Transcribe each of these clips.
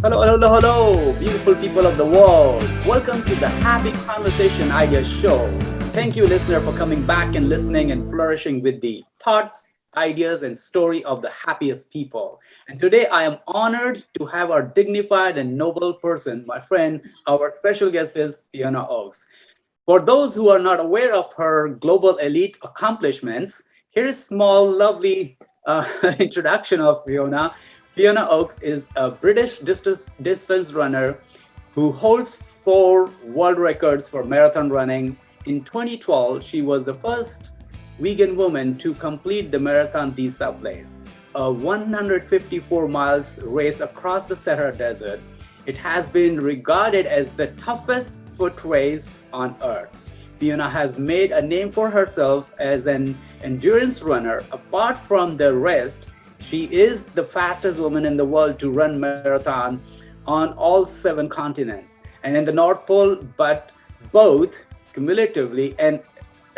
Hello, hello, hello, hello, beautiful people of the world. Welcome to the Happy Conversation Idea Show. Thank you, listener, for coming back and listening and flourishing with the thoughts, ideas, and story of the happiest people. And today I am honored to have our dignified and noble person, my friend, our special guest is Fiona Oakes. For those who are not aware of her global elite accomplishments, here is small, lovely introduction of Fiona. Fiona Oakes is a British distance runner who holds 4 world records for marathon running. In 2012, she was the first vegan woman to complete the Marathon des Sables, a 154 miles race across the Sahara Desert. It has been regarded as the toughest foot race on earth. Fiona has made a name for herself as an endurance runner. Apart from the rest, she is the fastest woman in the world to run marathon on all 7 continents and in the North Pole, but both cumulatively and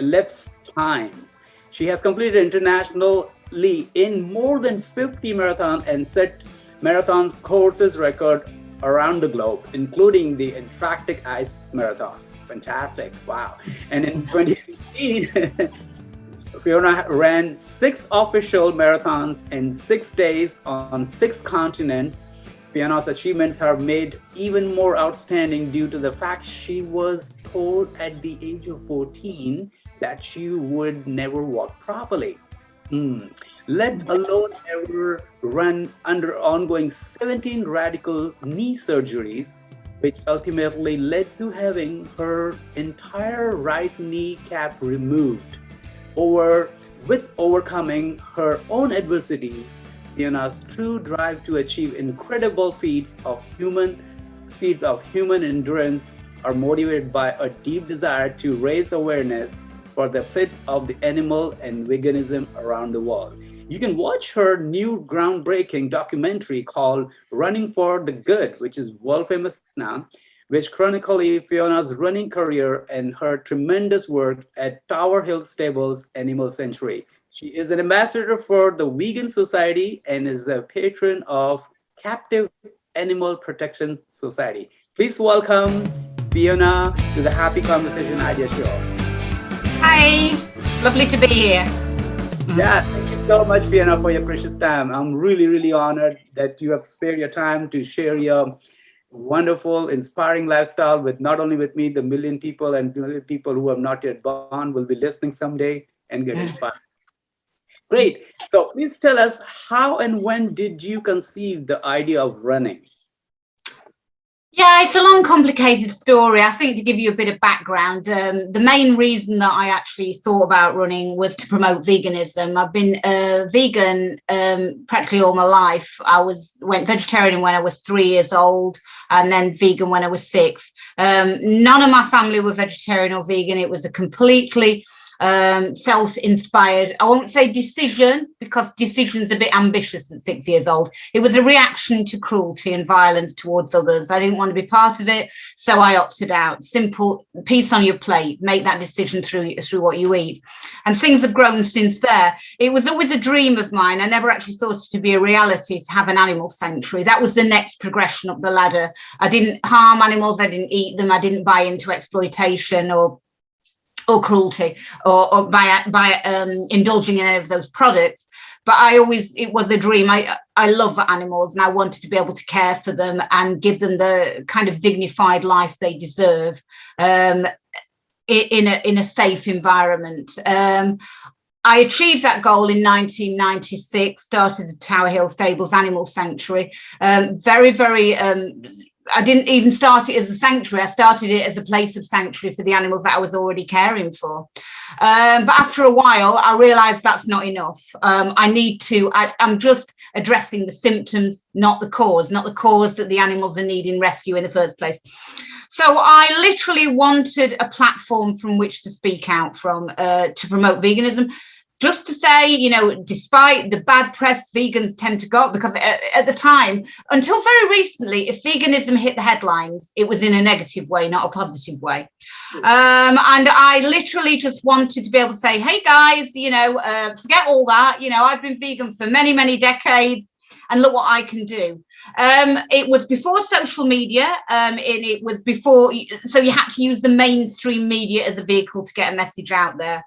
elapsed time. She has completed internationally in more than 50 marathons and set marathon courses record around the globe, including the Antarctic Ice Marathon. Fantastic, wow. And in 2015, Fiona ran 6 official marathons in 6 days on 6 continents. Fiona's achievements are made even more outstanding due to the fact she was told at the age of 14 that she would never walk properly. Let alone ever run under ongoing 17 radical knee surgeries, which ultimately led to having her entire right kneecap removed. With overcoming her own adversities, Fiona's true drive to achieve incredible feats of human endurance are motivated by a deep desire to raise awareness for the plights of the animal and veganism around the world. You can watch her new groundbreaking documentary called Running for the Good, which is world famous now, which chronicles Fiona's running career and her tremendous work at Tower Hill Stables Animal Sanctuary. She is an ambassador for the Vegan Society and is a patron of Captive Animal Protection Society. Please welcome Fiona to the Happy Conversation Idea Show. Hi, lovely to be here. Yeah, thank you so much, Fiona, for your precious time. I'm really, really honored that you have spared your time to share your wonderful, inspiring lifestyle with not only with me, the million people who have not yet born will be listening someday and get inspired. Great. So please tell us, how and when did you conceive the idea of running? Yeah, it's a long, complicated story. I think to give you a bit of background, the main reason that I actually thought about running was to promote veganism. I've been vegan practically all my life. Went vegetarian when I was 3 years old and then vegan when I was 6. None of my family were vegetarian or vegan. It was a completely self-inspired, I won't say decision, because decision's a bit ambitious at 6 years old. It was a reaction to cruelty and violence towards others. I didn't want to be part of it, so I opted out. Simple, piece on your plate, make that decision through what you eat. And things have grown since there. It was always a dream of mine. I never actually thought it to be a reality to have an animal sanctuary. That was the next progression up the ladder. I didn't harm animals, I didn't eat them, I didn't buy into exploitation or cruelty or by indulging in any of those products. But it was a dream. I love animals and I wanted to be able to care for them and give them the kind of dignified life they deserve in a safe environment. I achieved that goal in 1996, started the Tower Hill Stables Animal Sanctuary. I didn't even start it as a sanctuary. I started it as a place of sanctuary for the animals that I was already caring for. But after a while, I realized that's not enough. I'm just addressing the symptoms, not the cause that the animals are needing rescue in the first place. So I literally wanted a platform from which to speak out from, to promote veganism. Just to say, despite the bad press vegans tend to go, because at the time, until very recently, if veganism hit the headlines, it was in a negative way, not a positive way. And I literally just wanted to be able to say, hey guys, forget all that. I've been vegan for many, many decades and look what I can do. It was before social media, and it was before, so you had to use the mainstream media as a vehicle to get a message out there.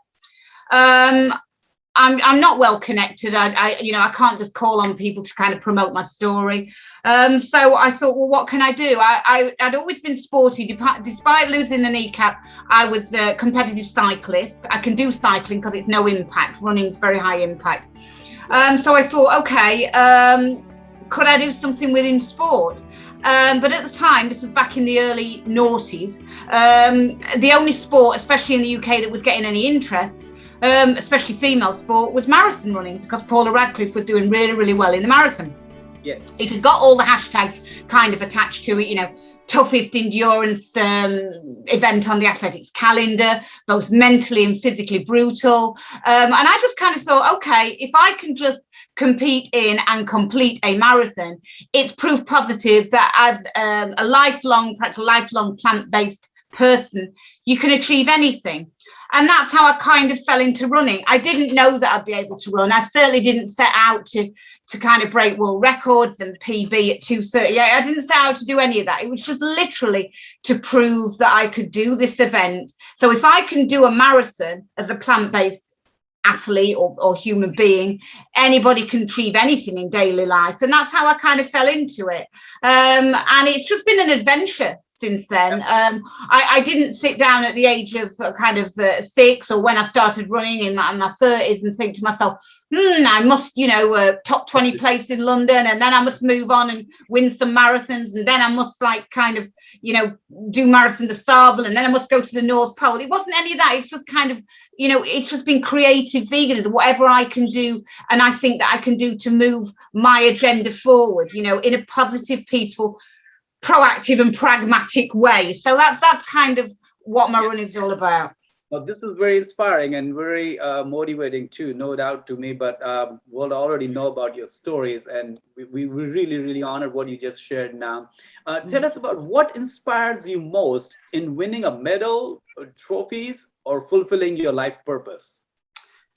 I'm not well connected. I can't just call on people to kind of promote my story. So I thought, well, what can I do? I'd always been sporty. Despite losing the kneecap, I was a competitive cyclist. I can do cycling because it's no impact. Running's very high impact. So I thought, okay, could I do something within sport? But at the time, this was back in the early noughties, the only sport, especially in the UK, that was getting any interest, especially female sport, was marathon running, because Paula Radcliffe was doing really, really well in the marathon. Yeah. It had got all the hashtags kind of attached to it, toughest endurance event on the athletics calendar, both mentally and physically brutal. And I just kind of thought, okay, if I can just compete in and complete a marathon, it's proof positive that as a lifelong plant-based person, you can achieve anything. And that's how I kind of fell into running. I didn't know that I'd be able to run. I certainly didn't set out to kind of break world records and PB at 2:38. I didn't set out to do any of that. It was just literally to prove that I could do this event. So if I can do a marathon as a plant-based athlete or human being, anybody can achieve anything in daily life. And that's how I kind of fell into it. And it's just been an adventure since then. I didn't sit down at the age of 6, or when I started running in my 30s, and think to myself, I must, top 20 place in London, and then I must move on and win some marathons, and then I must do Marathon de Sable, and then I must go to the North Pole. It wasn't any of that. It's just kind of, it's just been creative veganism, whatever I can do, and I think that I can do to move my agenda forward, in a positive, peaceful, proactive and pragmatic way. So that's kind of what my running is all about. Well, this is very inspiring and very motivating too, no doubt to me, but we'll already know about your stories, and we really, really honor what you just shared now. Tell us about what inspires you most in winning a medal, or trophies, or fulfilling your life purpose.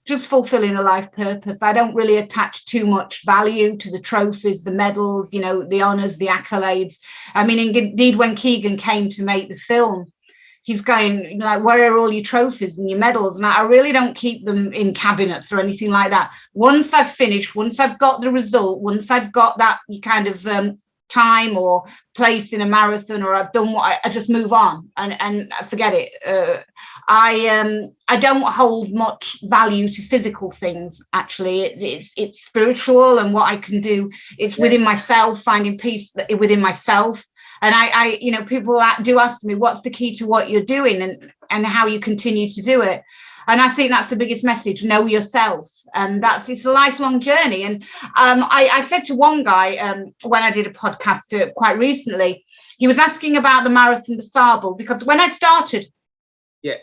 Just fulfilling a life purpose. I don't really attach too much value to the trophies, the medals, the honours, the accolades. I mean, indeed, when Keegan came to make the film, he's going like, where are all your trophies and your medals? And I really don't keep them in cabinets or anything like that. Once I've finished, once I've got the result, once I've got that kind of time or place in a marathon, or I've done what I just move on and forget it. I don't hold much value to physical things. Actually, it's spiritual, and what I can do, it's within myself, finding peace within myself. And I people do ask me, what's the key to what you're doing and how you continue to do it? And I think that's the biggest message: know yourself. And it's a lifelong journey. And I said to one guy when I did a podcast quite recently, he was asking about the Marathon de Sable, because when I started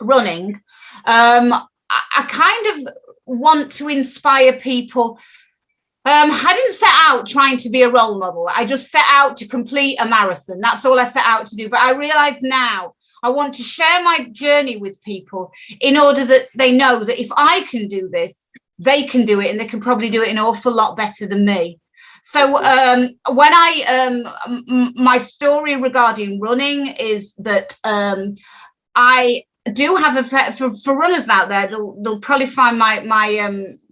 running, I kind of want to inspire people. I didn't set out trying to be a role model. I just set out to complete a marathon. That's all I set out to do. But I realize now I want to share my journey with people in order that they know that if I can do this, they can do it, and they can probably do it an awful lot better than me. So when my story regarding running is that I do have for runners out there, they'll probably find my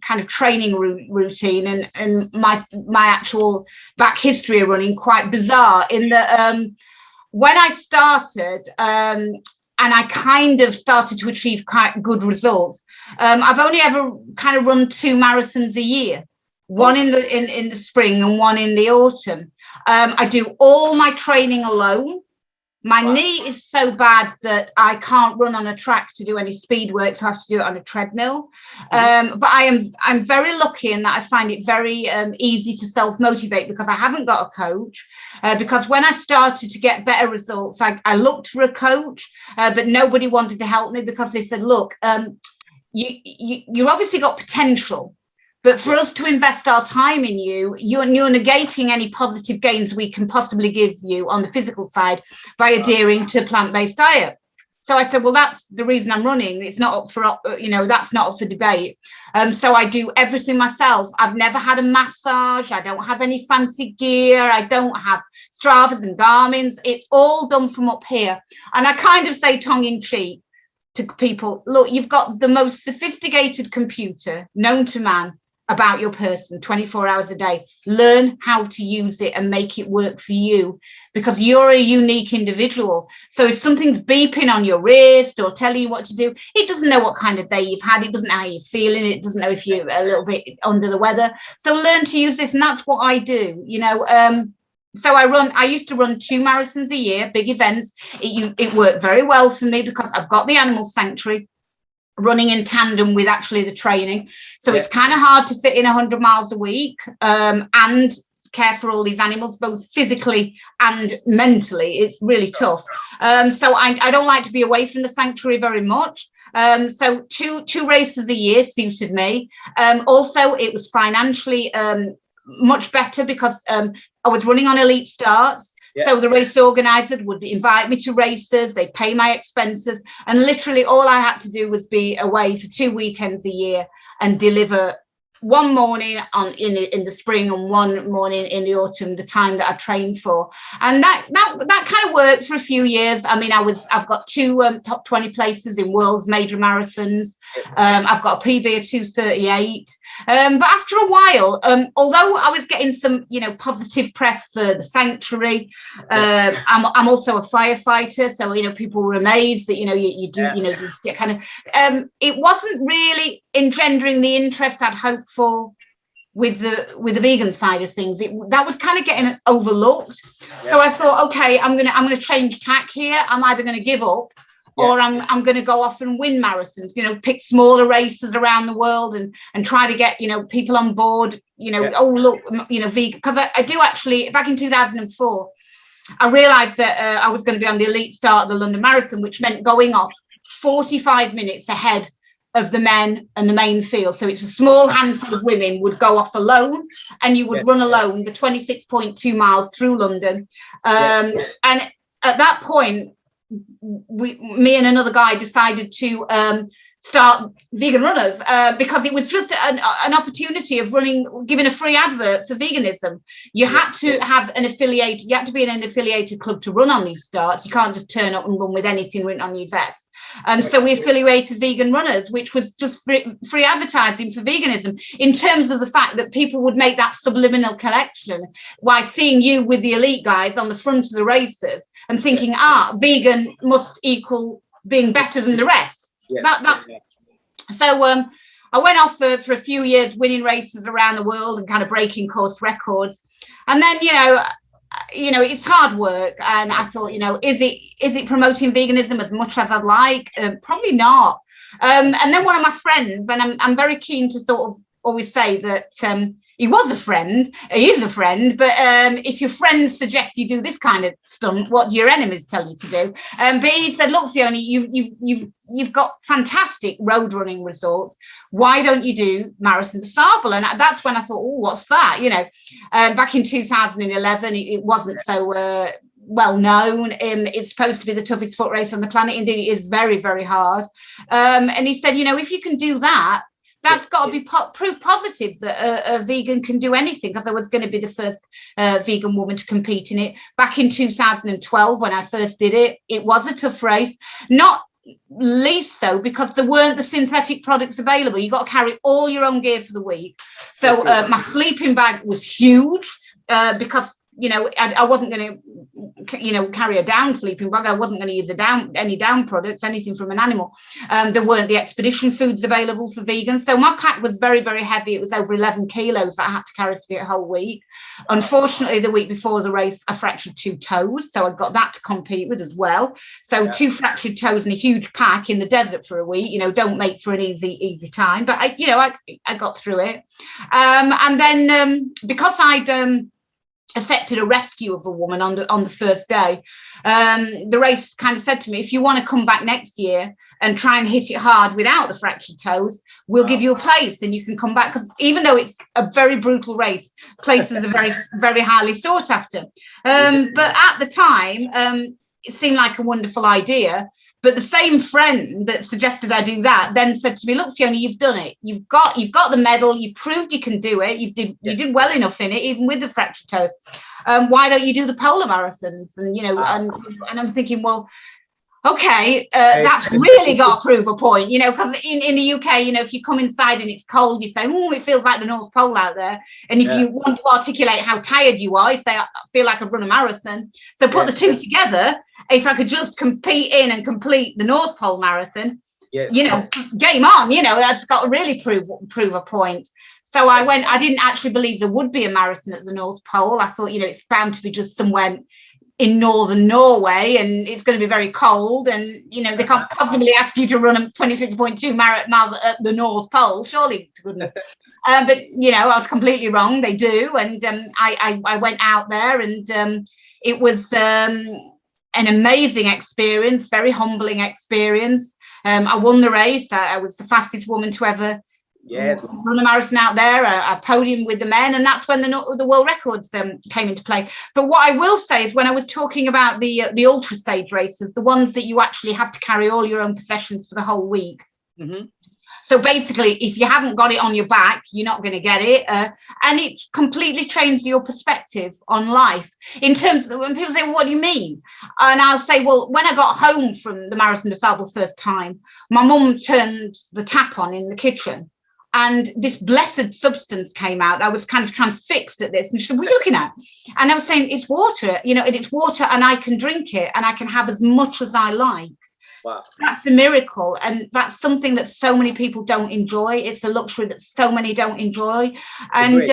kind of training routine and my actual back history of running quite bizarre, in that when I started and I kind of started to achieve quite good results, I've only ever kind of run 2 marathons a year, one in the spring and one in the autumn. I do all my training alone. My knee is so bad that I can't run on a track to do any speed work, so I have to do it on a treadmill. But I'm very lucky in that I find it very easy to self-motivate, because I haven't got a coach. Because when I started to get better results, I looked for a coach, but nobody wanted to help me, because they said, look, you've obviously got potential, but for us to invest our time in you're negating any positive gains we can possibly give you on the physical side by adhering to a plant-based diet. So I said, well, that's the reason I'm running. It's not up for, that's not up for debate. So I do everything myself. I've never had a massage. I don't have any fancy gear. I don't have Stravas and Garmins. It's all done from up here. And I kind of say tongue in cheek to people, look, you've got the most sophisticated computer known to man about your person 24 hours a day. Learn how to use it and make it work for you, because you're a unique individual. So if something's beeping on your wrist or telling you what to do, it doesn't know what kind of day you've had. It doesn't know how you're feeling. It doesn't know if you're a little bit under the weather. So learn to use this. And that's what I do, So I used to run 2 marathons a year, big events. It worked very well for me because I've got the animal sanctuary running in tandem with actually the training. So it's kind of hard to fit in 100 miles a week and care for all these animals, both physically and mentally. It's really tough. So I don't like to be away from the sanctuary very much. So two races a year suited me. Also, it was financially much better because I was running on elite starts. So the race organizer would invite me to races, they pay my expenses, and literally all I had to do was be away for 2 weekends a year and deliver one morning in the spring and one morning in the autumn, the time that I trained for. And that kind of worked for a few years. I mean, I've got 2 top 20 places in world's major marathons. I've got a PB of 2:38. But after a while, although I was getting some, positive press for the sanctuary, I'm also a firefighter. So, people were amazed that, you do, just kind of, it wasn't really engendering the interest I'd hoped for with the vegan side of things. That was kind of getting overlooked. So I thought, okay, I'm gonna change tack here. I'm either going to give up or I'm going to go off and win marathons, pick smaller races around the world and try to get, people on board, oh, look, vegan. Because I do actually, back in 2004, I realized that I was going to be on the elite start of the London Marathon, which meant going off 45 minutes ahead of the men and the main field. So it's a small handful of women would go off alone, and you would run alone the 26.2 miles through London. And at that point, me and another guy decided to start Vegan Runners because it was just an opportunity of giving a free advert for veganism. You had to have an affiliate, you had to be in an affiliated club to run on these starts. You can't just turn up and run with anything written on your vest. So we affiliated Vegan Runners, which was just free advertising for veganism, in terms of the fact that people would make that subliminal connection while seeing you with the elite guys on the front of the races and thinking, vegan must equal being better than the rest. So I went off for a few years winning races around the world and kind of breaking course records. And then, it's hard work. And I thought, is it promoting veganism as much as I'd like? Probably not. And then one of my friends, and I'm very keen to sort of always say that he was a friend, he is a friend, but if your friends suggest you do this kind of stunt, what do your enemies tell you to do? But he said, look, Fiona, you've got fantastic road running results. Why don't you do Marathon des Sables? And that's when I thought, oh, what's that? Back in 2011, it wasn't so well known. It's supposed to be the toughest foot race on the planet. Indeed, it is very, very hard. And he said, if you can do that, that's got to be proof positive that a vegan can do anything, because I was going to be the first vegan woman to compete in it. Back in 2012, when I first did it, it was a tough race, not least so because there weren't the synthetic products available. You got to carry all your own gear for the week. So my sleeping bag was huge because I wasn't going to, carry a down sleeping bag. I wasn't going to use any down products, anything from an animal. There weren't the expedition foods available for vegans. So my pack was very, very heavy. It was over 11 kilos that I had to carry for the whole week. Unfortunately, the week before the race, I fractured 2 toes. So I got that to compete with as well. So 2 fractured toes and a huge pack in the desert for a week, don't make for an easy time. But I got through it. And then because I'd effected a rescue of a woman on the first day, the race kind of said to me, if you want to come back next year and try and hit it hard without the fractured toes, we'll give you a place and you can come back, because even though it's a very brutal race, places are very, very highly sought after. But at the time, it seemed like a wonderful idea. But the same friend that suggested I do that then said to me, look, Fiona, you've done it. You've got the medal. You've proved you can do it. You did well enough in it, even with the fractured toes. Why don't you do the polar marathons? And, you know, and I'm thinking, well, okay, that's really got to prove a point, you know, because in the UK, you know, if you come inside and it's cold, you say, oh, it feels like the North Pole out there. And if you want to articulate how tired you are, you say, I feel like I've run a marathon. So put the two together. If I could just compete in and complete the North Pole Marathon, you know, game on, you know, that's got to really prove a point. So I didn't actually believe there would be a marathon at the North Pole. I thought, you know, it's bound to be just somewhere in northern Norway, and it's going to be very cold, and you know they can't possibly ask you to run a 26.2 miles at the North Pole, surely, to goodness. But you know, I was completely wrong. They do, and I went out there, and it was an amazing experience, very humbling experience. I won the race. I was the fastest woman to ever run a marathon out there, a podium with the men, and that's when the world records came into play. But what I will say is, when I was talking about the ultra stage races, the ones that you actually have to carry all your own possessions for the whole week. So basically, if you haven't got it on your back, you're not going to get it. And it completely changes your perspective on life. In terms of when people say, well, what do you mean? And I'll say, well, when I got home from the Marathon des Sables first time, my mum turned the tap on in the kitchen, and this blessed substance came out. I was kind of transfixed at this. And she said, what are you looking at? And I was saying, it's water, you know, and it's water, and I can drink it, and I can have as much as I like. Wow. That's the miracle, and that's something that so many people don't enjoy. It's a luxury that so many don't enjoy. And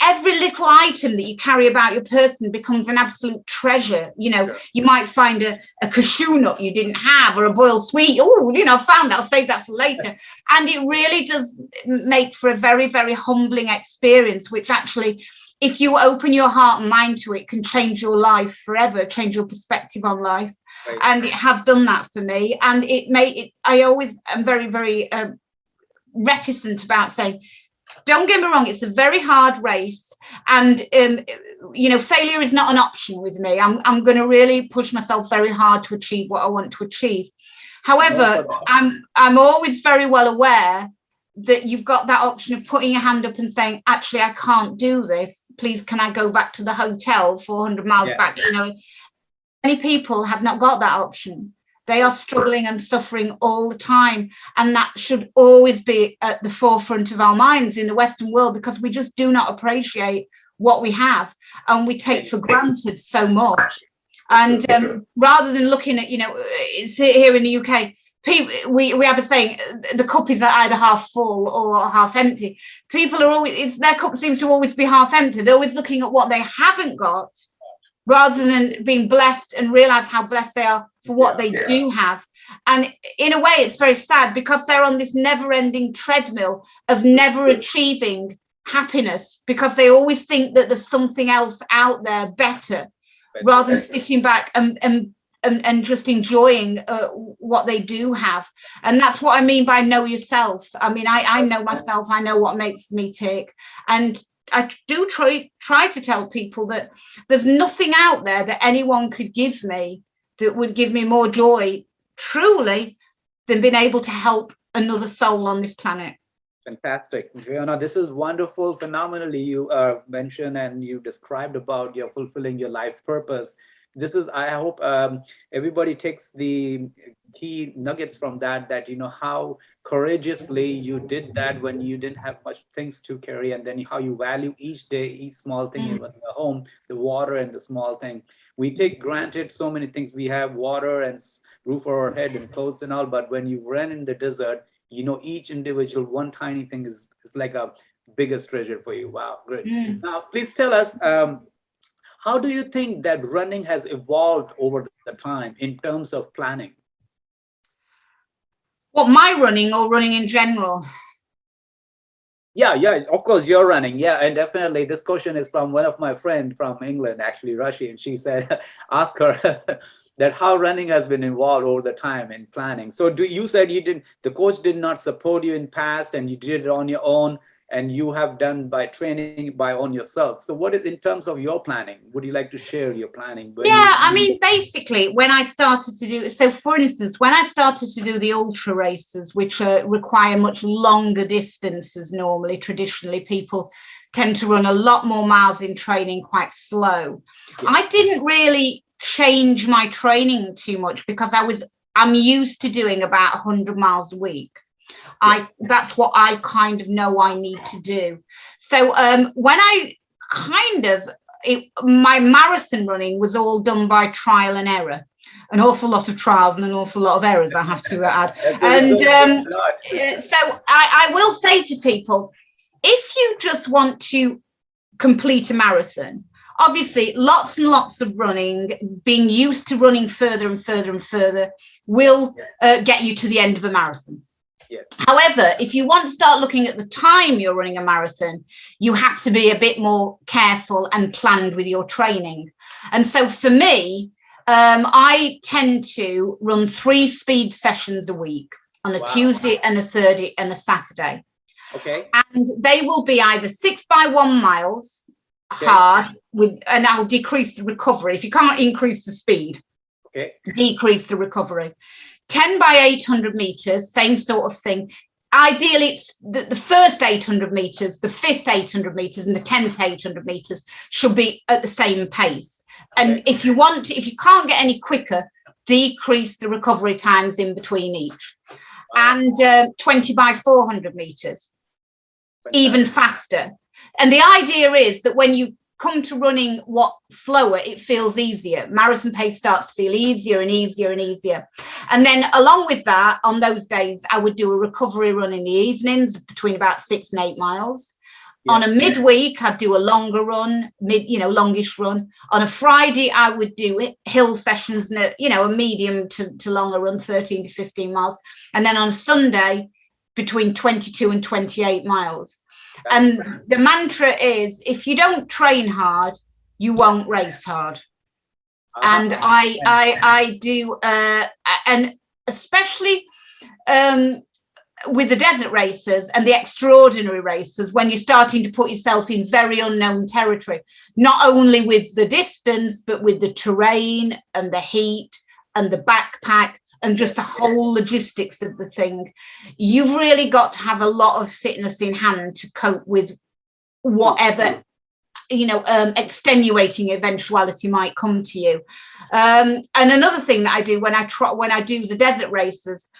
every little item that you carry about your person becomes an absolute treasure. You know, you might find a cashew nut you didn't have, or a boiled sweet. Oh, you know, found that, I'll save that for later. And it really does make for a very, very humbling experience, which actually, if you open your heart and mind to it, can change your life forever, change your perspective on life. Right. And it has done that for me. And I always am very, very reticent about saying, don't get me wrong, it's a very hard race. And, you know, failure is not an option with me. I'm going to really push myself very hard to achieve what I want to achieve. However, I'm always very well aware that you've got that option of putting your hand up and saying, actually, I can't do this. Please, can I go back to the hotel 400 miles back? You know, many people have not got that option. They are struggling and suffering all the time. And that should always be at the forefront of our minds in the Western world, because we just do not appreciate what we have, and we take for granted so much. And rather than looking at, you know, it's here in the UK, we have a saying, the cup is either half full or half empty. People are always, their cup seems to always be half empty. They're always looking at what they haven't got, rather than being blessed and realize how blessed they are for what they do have. And in a way, it's very sad, because they're on this never-ending treadmill of never achieving happiness, because they always think that there's something else out there better, rather than sitting back and just enjoying what they do have. And that's what I mean by know yourself. I mean, I know myself. I know what makes me tick. And I do try to tell people that there's nothing out there that anyone could give me that would give me more joy, truly, than being able to help another soul on this planet. Fantastic. Fiona, this is wonderful, phenomenally you mentioned and you described about your fulfilling your life purpose. This is, I hope everybody takes the key nuggets from that, you know, how courageously you did that when you didn't have much things to carry, and then how you value each day, each small thing in the home, the water and the small thing. We take granted so many things. We have water and roof over our head and clothes and all, but when you run in the desert, you know, each individual, one tiny thing is like a biggest treasure for you. Wow, great. Now, please tell us, how do you think that running has evolved over the time in terms of planning? What, my running or running in general? Yeah, of course, you're running. Yeah, and definitely this question is from one of my friends from England, actually, Rashi, and she said, ask her that how running has been involved over the time in planning. So you said the coach did not support you in past and you did it on your own. and you have done by training by on yourself. So what is in terms of your planning? Would you like to share your planning when Yeah, you? I mean, basically, when I started to do, so for instance, when I started to do the ultra races, which require much longer distances, normally, traditionally, people tend to run a lot more miles in training quite slow. Yeah. I didn't really change my training too much because I'm used to doing about 100 miles a week. That's what I kind of know I need to do. So when I kind of my marathon running was all done by trial and error, an awful lot of trials and an awful lot of errors, I have to add. And so I will say to people, if you just want to complete a marathon, obviously lots and lots of running, being used to running further and further and further will get you to the end of a marathon. Yes. However, if you want to start looking at the time you're running a marathon, you have to be a bit more careful and planned with your training. And so for me, I tend to run 3 speed sessions a week on a Tuesday and a Thursday and a Saturday. Okay. And they will be either 6 by 1 miles hard and I'll decrease the recovery. If you can't increase the speed, decrease the recovery. 10 by 800 meters, same sort of thing. Ideally, it's the first 800 meters, the 5th 800 meters, and the 10th 800 meters should be at the same pace. And if you can't get any quicker, decrease the recovery times in between each. And 20 by 400 meters, even faster. And the idea is that when you come to running slower, it feels easier. Marathon pace starts to feel easier and easier and easier. And then along with that, on those days, I would do a recovery run in the evenings between about 6 and 8 miles. On a midweek, I'd do a longer run, longish run. On a Friday, I would do hill sessions, a medium to longer run, 13 to 15 miles. And then on a Sunday, between 22 and 28 miles. And the mantra is, if you don't train hard, you won't race hard. And I do, and especially with the desert races and the extraordinary races, when you're starting to put yourself in very unknown territory, not only with the distance, but with the terrain and the heat and the backpack and just the whole logistics of the thing, you've really got to have a lot of fitness in hand to cope with whatever extenuating eventuality might come to you. And another thing that I do when I do the desert races,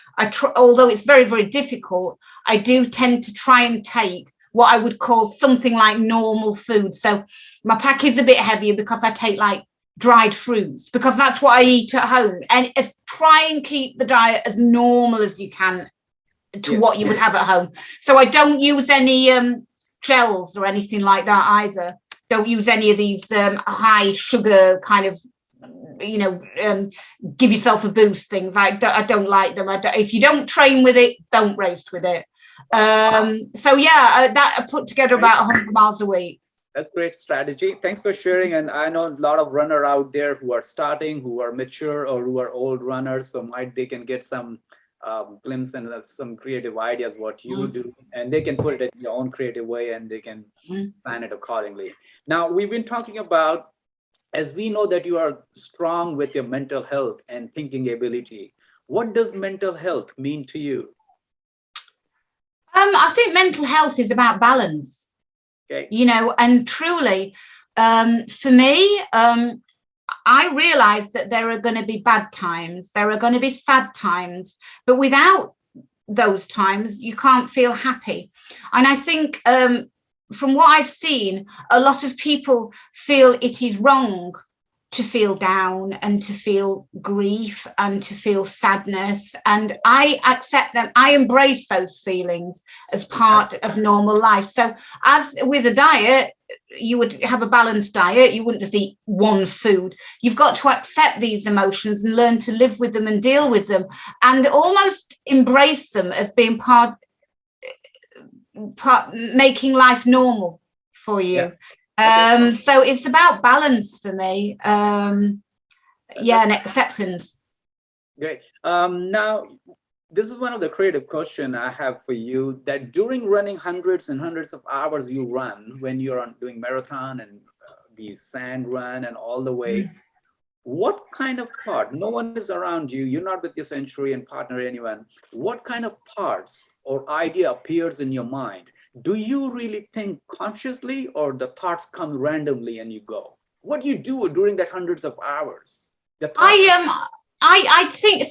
although it's very, very difficult, I do tend to try and take what I would call something like normal food. So my pack is a bit heavier because I take like dried fruits, because that's what I eat at home, and try and keep the diet as normal as you can to what you would have at home. So I don't use any gels or anything like that either. Don't use any of these high sugar kind of give yourself a boost things. I don't like them. If you don't train with it, don't race with it. So yeah, that I put together about 100 miles a week. That's great strategy. Thanks for sharing. And I know a lot of runner out there who are starting, who are mature or who are old runners. So they can get some glimpse and some creative ideas what you do, and they can put it in their own creative way and they can plan it accordingly. Now, we've been talking about, as we know that you are strong with your mental health and thinking ability. What does mental health mean to you? I think mental health is about balance. And truly, for me, I realize that there are going to be bad times, there are going to be sad times, but without those times, you can't feel happy. And I think from what I've seen, a lot of people feel it is wrong to feel down and to feel grief and to feel sadness. And I accept them. I embrace those feelings as part of normal life. So as with a diet, you would have a balanced diet. You wouldn't just eat one food. You've got to accept these emotions and learn to live with them and deal with them and almost embrace them as being part making life normal for you. So it's about balance for me. And acceptance. Great. Now, This is one of the creative question I have for you, that during running hundreds and hundreds of hours you run when you're on doing marathon and the sand run and all the way, what kind of thought, no one is around you, you're not with your century and partner, anyone, what kind of thoughts or idea appears in your mind? Do you really think consciously, or the thoughts come randomly and you go? What do you do during that hundreds of hours? The thought. I think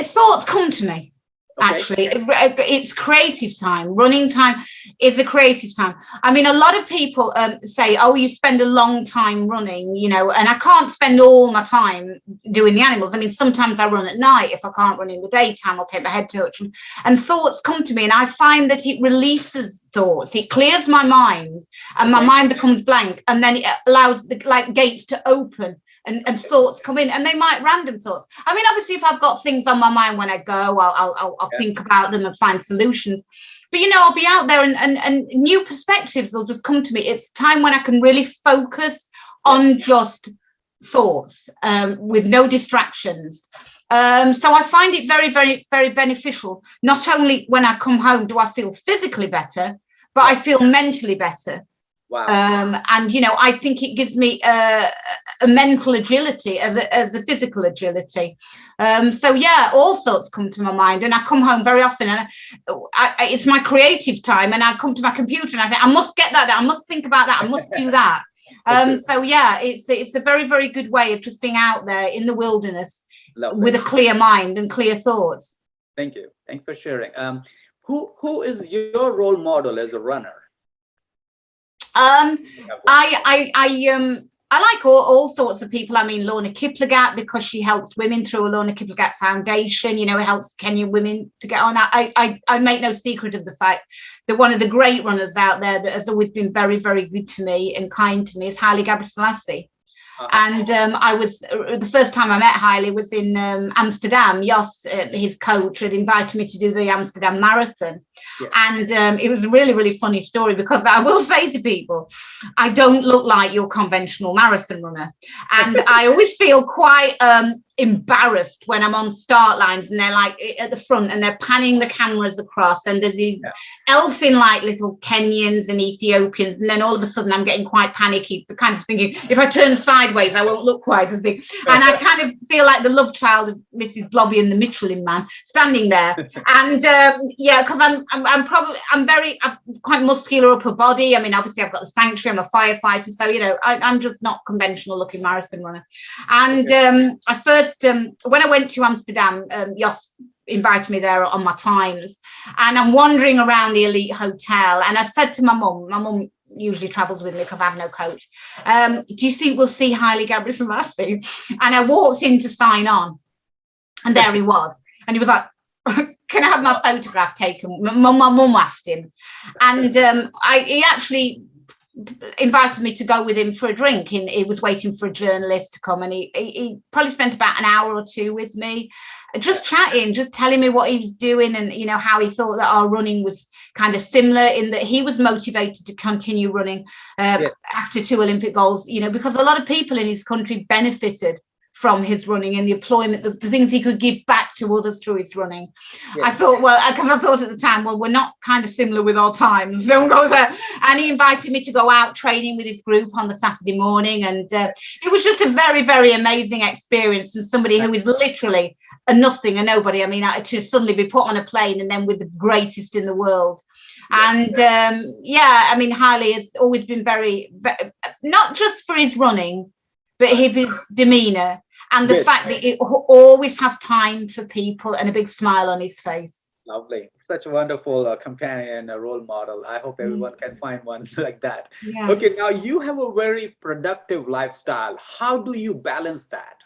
thoughts come to me. Okay. Actually, it's creative time. Running time is a creative time. I mean, a lot of people say, oh, you spend a long time running, you know, and I can't spend all my time doing the animals. I mean, sometimes I run at night. If I can't run in the daytime, I'll take my head touch, and thoughts come to me, and I find that it releases thoughts. It clears my mind, and my mind becomes blank, and then it allows the gates to open. And thoughts come in, and they might random thoughts. I mean, obviously, if I've got things on my mind when I go, I'll think about them and find solutions. But, you know, I'll be out there and new perspectives will just come to me. It's time when I can really focus on just thoughts with no distractions. So I find it very, very, very beneficial. Not only when I come home do I feel physically better, but I feel mentally better. Wow. And, you know, I think it gives me a mental agility as a physical agility. So, yeah, all sorts come to my mind. And I come home very often, and it's my creative time. And I come to my computer and I think, I must get that. I must think about that. I must do that. So, yeah, it's a very, very good way of just being out there in the wilderness. Lovely. With a clear mind and clear thoughts. Thank you. Thanks for sharing. Who is your role model as a runner? I like all sorts of people. I mean, Lorna Kiplagat, because she helps women through a Lorna Kiplagat Foundation. You know, it helps Kenyan women to get on. I make no secret of the fact that one of the great runners out there that has always been very, very good to me and kind to me is Haile Gebrselassie. And I was the first time I met Haile was in Amsterdam. Jos, his coach, had invited me to do the Amsterdam Marathon. Yeah. And it was a really, really funny story, because I will say to people, I don't look like your conventional marathon runner. And I always feel quite embarrassed when I'm on start lines and they're like at the front and they're panning the cameras across, and there's these elfin like little Kenyans and Ethiopians, and then all of a sudden I'm getting quite panicky, kind of thinking if I turn sideways I won't look quite as big, and I kind of feel like the love child of Mrs. Blobby and the Michelin Man standing there. And yeah, because I've quite muscular upper body. I mean, obviously I've got the sanctuary, I'm a firefighter, so you know I'm just not conventional looking marathon runner. And I first when I went to Amsterdam, Jos invited me there on my times, and I'm wandering around the elite hotel, and I said to my mum usually travels with me because I have no coach, do you think we'll see Haile Gebrselassie? And I walked in to sign on, and there he was, and he was like, can I have my photograph taken? My mum asked him, and he actually invited me to go with him for a drink. He was waiting for a journalist to come, and he probably spent about an hour or two with me, just chatting, just telling me what he was doing, and you know how he thought that our running was kind of similar, in that he was motivated to continue running after 2 Olympic golds, you know, because a lot of people in his country benefited from his running and the employment, the things he could give back to others through his running. I thought, well, because I thought at the time, well, we're not kind of similar with our times, don't go there. And he invited me to go out training with his group on the Saturday morning, and it was just a very, very amazing experience from somebody who is literally a nothing, a nobody. I mean, to suddenly be put on a plane and then with the greatest in the world. And yeah, I mean, Haile has always been very, not just for his running, but his demeanor. And the fact that he always has time for people and a big smile on his face. Lovely. Such a wonderful companion, a role model. I hope everyone can find one like that. Yeah. Okay, now you have a very productive lifestyle. How do you balance that?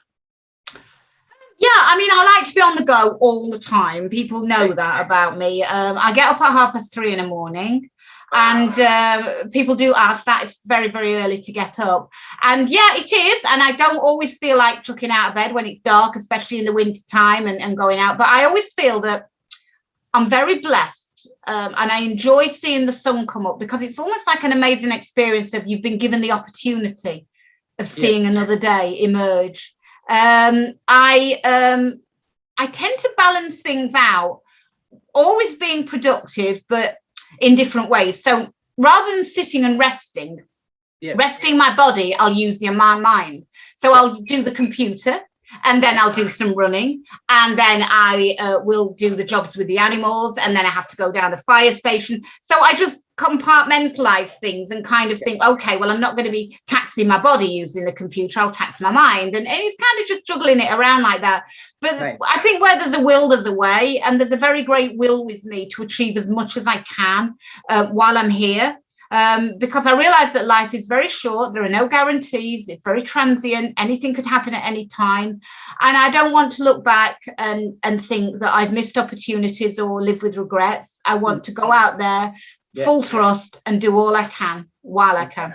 Yeah, I mean, I like to be on the go all the time. People know that about me. I get up at 3:30 in the morning. And people do ask that. It's very, very early to get up. And yeah, it is. And I don't always feel like chucking out of bed when it's dark, especially in the winter time and going out. But I always feel that I'm very blessed. And I enjoy seeing the sun come up, because it's almost like an amazing experience of you've been given the opportunity of seeing another day emerge. I I tend to balance things out, always being productive, but in different ways. So rather than sitting and resting my body, I'll use my mind. So I'll do the computer, and then I'll do some running, and then I will do the jobs with the animals, and then I have to go down the fire station. So I just compartmentalize things and kind of think, okay, well, I'm not going to be taxing my body using the computer, I'll tax my mind. And it's kind of just juggling it around like that. But I think where there's a will, there's a way, and there's a very great will with me to achieve as much as I can while I'm here. Because I realize that life is very short. There are no guarantees. It's very transient. Anything could happen at any time. And I don't want to look back and think that I've missed opportunities or live with regrets. I want to go out there, full thrust, and do all I can while I can.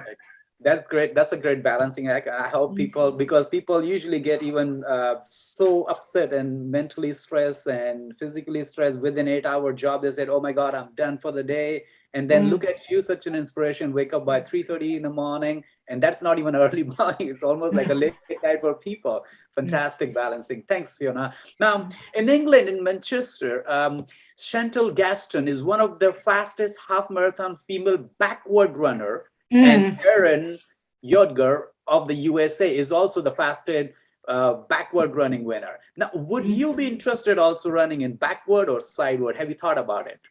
That's great. That's a great balancing act. I hope people, because people usually get even so upset and mentally stressed and physically stressed within 8-hour job. They said, oh my God, I'm done for the day. And then look at you, such an inspiration, wake up by 3:30 in the morning. And that's not even early morning. It's almost like a late night for people. Fantastic balancing. Thanks, Fiona. Now, in England, in Manchester, Chantal Gaston is one of the fastest half marathon female backward runner. And Erin Yodger of the USA is also the fastest backward running winner. Now, would you be interested also running in backward or sideward? Have you thought about it?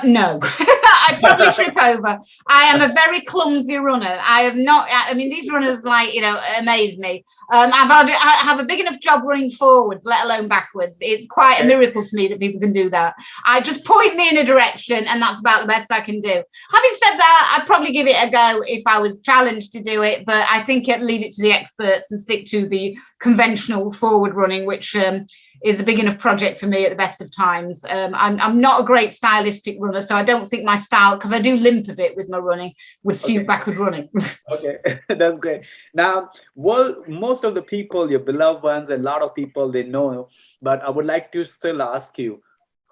No, I'd probably trip over. I am a very clumsy runner. I have not, I mean, these runners amaze me. I have a big enough job running forwards, let alone backwards. It's quite a miracle to me that people can do that. I just point me in a direction, and that's about the best I can do. Having said that, I'd probably give it a go if I was challenged to do it, but I think I'd leave it to the experts and stick to the conventional forward running, which is a big enough project for me at the best of times. I'm not a great stylistic runner, so I don't think my style, because I do limp a bit with my running, would suit backward running. Okay, that's great. Now, well, most of the people, your beloved ones, and a lot of people, they know, but I would like to still ask you,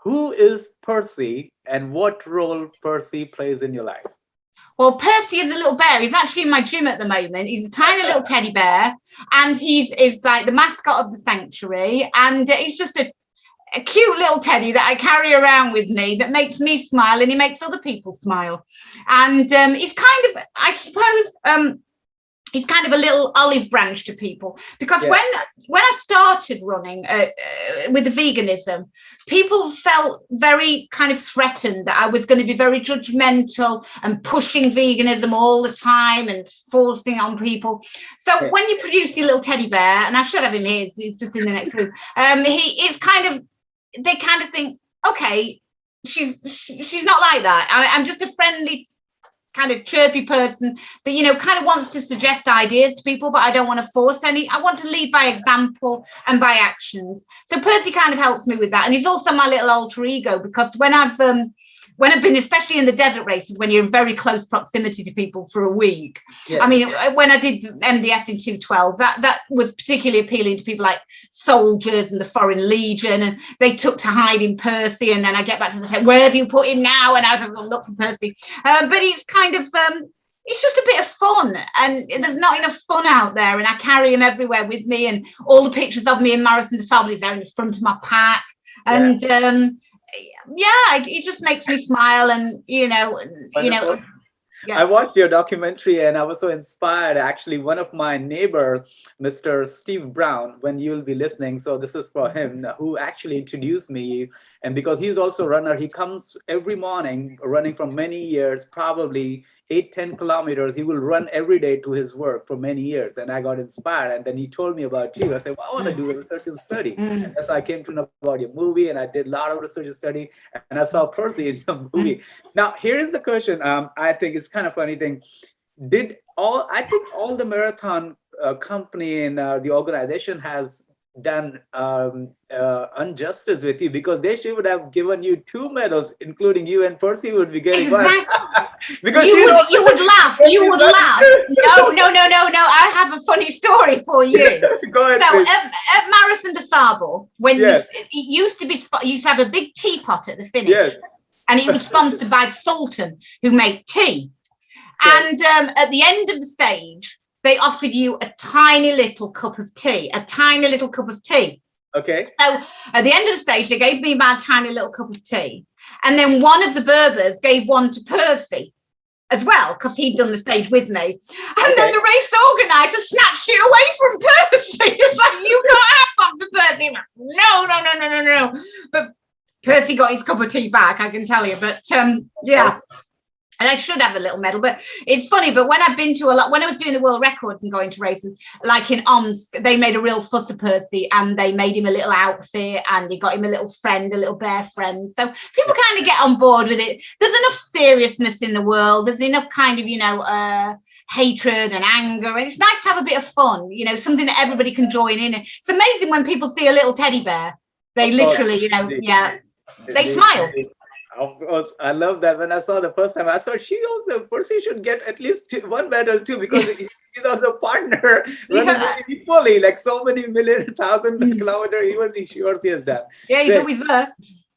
who is Percy and what role Percy plays in your life? Well, Percy is a little bear. He's actually in my gym at the moment. He's a tiny little teddy bear, and is like the mascot of the sanctuary. And he's just a cute little teddy that I carry around with me that makes me smile, and he makes other people smile. And he's kind of, I suppose, he's kind of a little olive branch to people, because when I started running with the veganism, people felt very kind of threatened that I was going to be very judgmental and pushing veganism all the time and forcing on people. So when you produce your little teddy bear, and I should have him here, he's just in the next room, he is kind of, they kind of think, okay, she's not like that. I'm just a friendly, kind of chirpy person that kind of wants to suggest ideas to people, but I don't want to force any. I want to lead by example and by actions. So Percy kind of helps me with that, and he's also my little alter ego, because when I've been, especially in the desert races, when you're in very close proximity to people for a week. I mean, when I did MDS in 212, that was particularly appealing to people like soldiers and the Foreign Legion, and they took to hiding Percy, and then I get back to the tent, where have you put him now? And I'd look for Percy. But he's kind of, it's just a bit of fun, and there's not enough fun out there, and I carry him everywhere with me, and all the pictures of me in Marathon des Sables are in the front of my pack, and it just makes me smile, and I watched your documentary and I was so inspired. Actually, one of my neighbor, Mr. Steve Brown, when you'll be listening, so this is for him, who actually introduced me. And because he's also a runner, he comes every morning running for many years, probably 8-10 kilometers. He will run every day to his work for many years. And I got inspired. And then he told me about you. I said, well, I want to do a research and study. And so I came to know about your movie, and I did a lot of research and study, and I saw Percy in your movie. Now, here is the question. I think it's kind of funny thing. I think all the marathon company and the organization has done injustice with you, because they should have given you 2 medals, including you, and Percy would be getting one. Because you would laugh. You would laugh. No. I have a funny story for you. Go ahead. So at Marathon des Sables, when it used to have a big teapot at the finish, and it was sponsored by Sultan, who made tea. And at the end of the stage, they offered you a tiny little cup of tea, Okay. So at the end of the stage, they gave me my tiny little cup of tea. And then one of the Berbers gave one to Percy as well, because he'd done the stage with me. And then the race organizer snatched it away from Percy. It's like, you can't have one for Percy. I'm like, no. But Percy got his cup of tea back, I can tell you. But yeah. And I should have a little medal, but it's funny. But when I've been to a lot, when I was doing the world records and going to races, like in Omsk, they made a real fuss of Percy, and they made him a little outfit, and they got him a little friend, a little bear friend. So people kind of get on board with it. There's enough seriousness in the world. There's enough kind of, hatred and anger, and it's nice to have a bit of fun. Something that everybody can join in. It's amazing when people see a little teddy bear. They literally, they smile. Of course, I love that. When I saw the first time, I thought Percy should get at least one medal too, because she's also a partner running with him equally, like so many million, thousand kilometer, even he has done. Yeah, he's always there.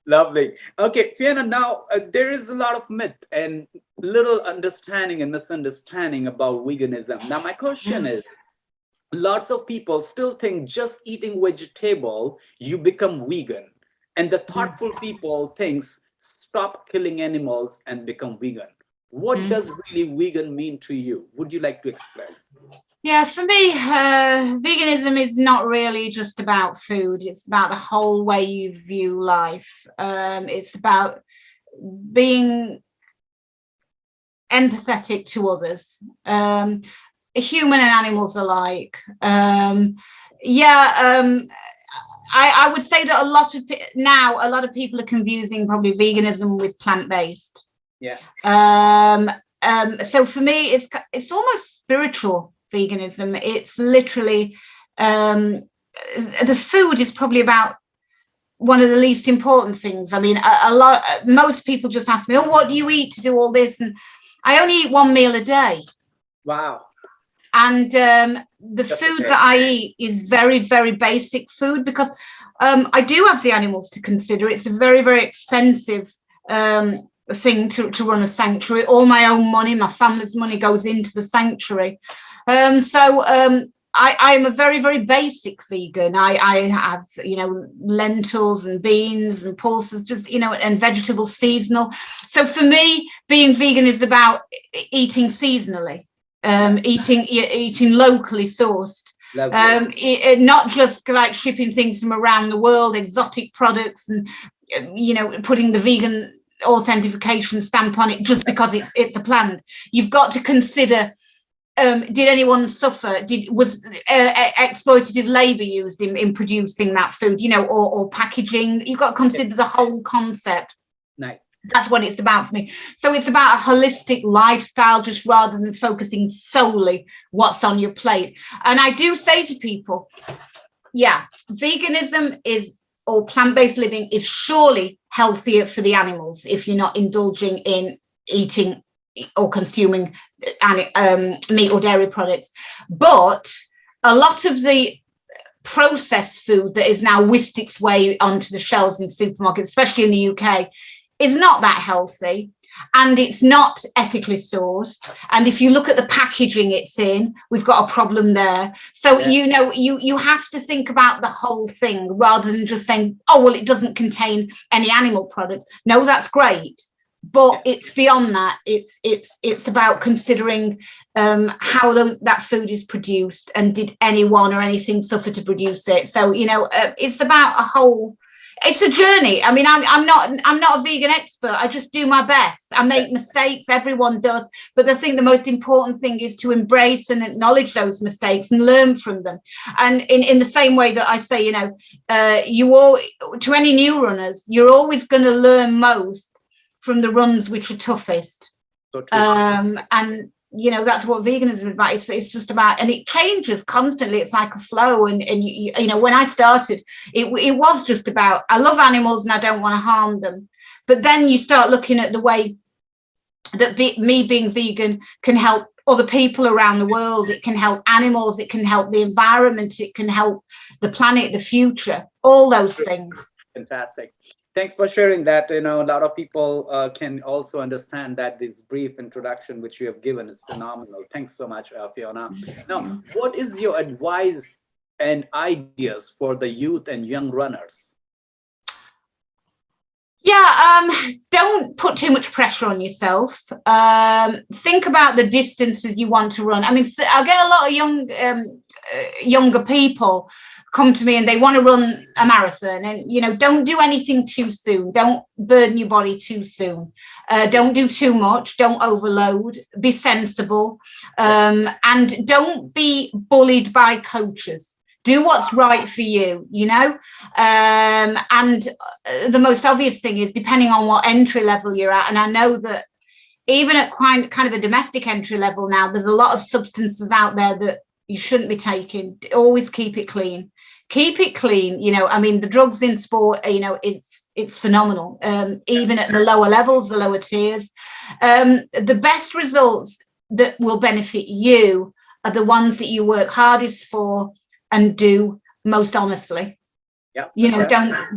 Lovely. Okay, Fiona, now there is a lot of myth and little understanding and misunderstanding about veganism. Now, my question is, lots of people still think just eating vegetable, you become vegan. And the thoughtful people thinks, stop killing animals and become vegan. What does really vegan mean to you? Would you like to explain? Yeah, for me, veganism is not really just about food. It's about the whole way you view life. It's about being empathetic to others, human and animals alike. I would say that a lot of people are confusing probably veganism with plant-based. Yeah. So for me, it's almost spiritual veganism. It's literally the food is probably about one of the least important things. I mean, most people just ask me, "Oh, what do you eat to do all this?" And I only eat one meal a day. Wow. And the food that I eat is very, very basic food, because I do have the animals to consider. It's a very, very expensive thing to run a sanctuary. All my own money, my family's money goes into the sanctuary. I'm a very, very basic vegan. I have, lentils and beans and pulses, just, and vegetables seasonal. So for me, being vegan is about eating seasonally. Eating locally sourced, not just like shipping things from around the world, exotic products, and putting the vegan authentication stamp on it just because it's a plant. You've got to consider, did anyone suffer? Was exploitative labor used in producing that food? Or packaging? You've got to consider the whole concept. Nice. That's what it's about for me. So it's about a holistic lifestyle, just rather than focusing solely what's on your plate. And I do say to people, veganism or plant-based living is surely healthier for the animals if you're not indulging in eating or consuming meat or dairy products. But a lot of the processed food that is now whisked its way onto the shelves in supermarkets, especially in the UK, is not that healthy, and it's not ethically sourced. And if you look at the packaging it's in, we've got a problem there. So you have to think about the whole thing rather than just saying, oh well, it doesn't contain any animal products. No, that's great, but it's beyond that. It's about considering how that food is produced, and did anyone or anything suffer to produce it. So it's about a whole. It's a journey. I mean, I'm not a vegan expert. I just do my best. I make mistakes. Everyone does. But I think the most important thing is to embrace and acknowledge those mistakes and learn from them. And in the same way that I say, to any new runners, you're always going to learn most from the runs which are toughest. So true. And that's what veganism is about. It's just about, and it changes constantly. It's like a flow. And when I started, it was just about, I love animals and I don't want to harm them. But then you start looking at the way that me being vegan can help other people around the world. It can help animals. It can help the environment. It can help the planet, the future, all those things. Fantastic. Thanks for sharing that. A lot of people can also understand that this brief introduction which you have given is phenomenal. Thanks so much, Fiona. Now, what is your advice and ideas for the youth and young runners? Yeah, don't put too much pressure on yourself. Think about the distances you want to run. I mean, I get a lot of younger people come to me and they want to run a marathon, and don't do anything too soon. Don't burden your body too soon. Don't do too much. Don't overload. Be sensible, and don't be bullied by coaches. Do what's right for you, and the most obvious thing is, depending on what entry level you're at, and I know that even at kind of a domestic entry level now, there's a lot of substances out there that you shouldn't be taking. Always keep it clean. Keep it clean. I mean, the drugs in sport, it's phenomenal. Even at the lower levels, the lower tiers, the best results that will benefit you are the ones that you work hardest for and do most honestly. Yeah.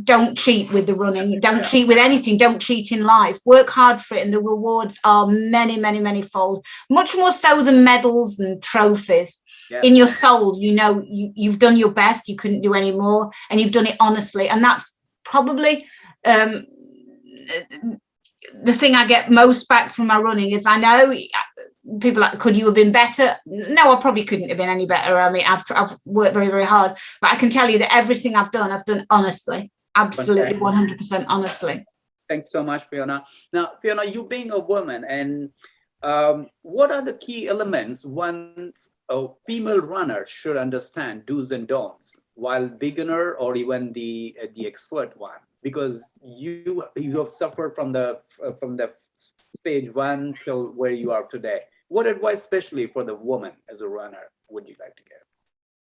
Don't cheat with the running. Don't cheat with anything. Don't cheat in life. Work hard for it, and the rewards are many, many, many fold. Much more so than medals and trophies. Yeah. In your soul, you've done your best. You couldn't do any more, and you've done it honestly. And that's probably the thing I get most back from my running is, I know people like, could you have been better? No, I probably couldn't have been any better. I mean, I've worked very, very hard, but I can tell you that everything I've done honestly, absolutely 100% honestly. Thanks so much, Fiona. Now, Fiona, you being a woman, and what are the key elements a female runner should understand, do's and don'ts, while beginner or even the expert one? Because you have suffered from the stage 1 till where you are today. What advice, especially for the woman as a runner, would you like to give?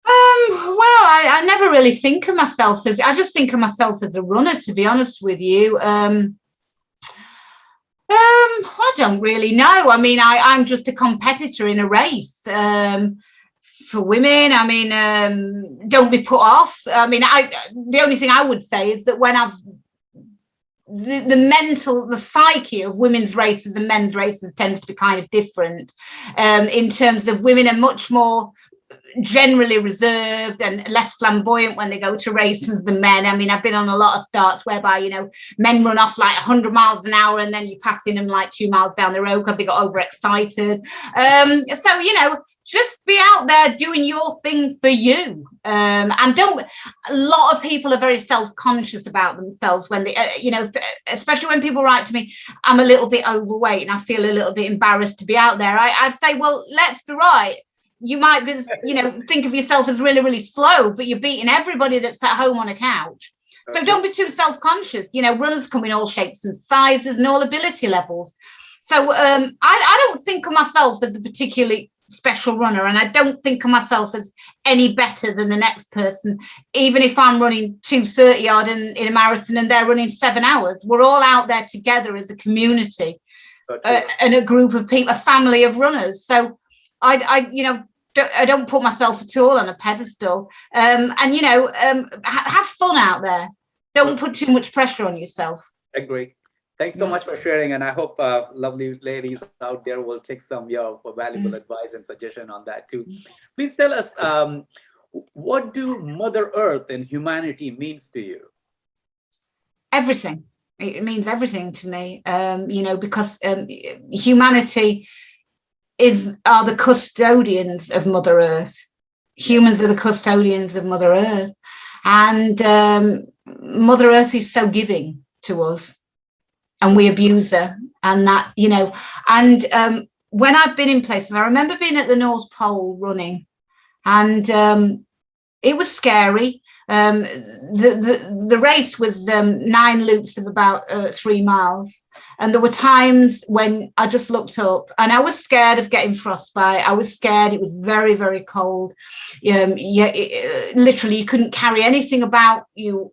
Well, I never really think of myself I just think of myself as a runner, to be honest with you. I don't really know. I mean, I'm just a competitor in a race. For women, I mean, don't be put off. I mean, the only thing I would say is that when the psyche of women's races and men's races tends to be kind of different, in terms of women are much more generally reserved and less flamboyant when they go to races than men. I mean, I've been on a lot of starts whereby, men run off like 100 miles an hour and then you're passing them like 2 miles down the road because they got overexcited. So, just be out there doing your thing for you. And a lot of people are very self-conscious about themselves when they, especially when people write to me, I'm a little bit overweight and I feel a little bit embarrassed to be out there. I'd say, well, let's be right. You might be, think of yourself as really, really slow, but you're beating everybody that's at home on a couch. So don't be too self-conscious. Runners come in all shapes and sizes and all ability levels. So I don't think of myself as a particularly special runner, and I don't think of myself as any better than the next person, even if I'm running 2:30 yard in a marathon and they're running 7 hours. We're all out there together as a community, and a group of people, a family of runners. So I don't put myself at all on a pedestal, and have fun out there. Don't put too much pressure on yourself. Agree. Thanks so much for sharing, and I hope lovely ladies out there will take some of your valuable advice and suggestion on that too. Please tell us, what do Mother Earth and humanity means to you? Everything. It means everything to me, because humanity are the custodians of Mother Earth. Humans are the custodians of Mother Earth, and Mother Earth is so giving to us, and we abuse her. And that, and when I've been in places, I remember being at the North Pole running, and it was scary. The race was 9 loops of about 3 miles. And there were times when I just looked up and I was scared of getting frostbite. I was scared. It was very, very cold. Literally, you couldn't carry anything about you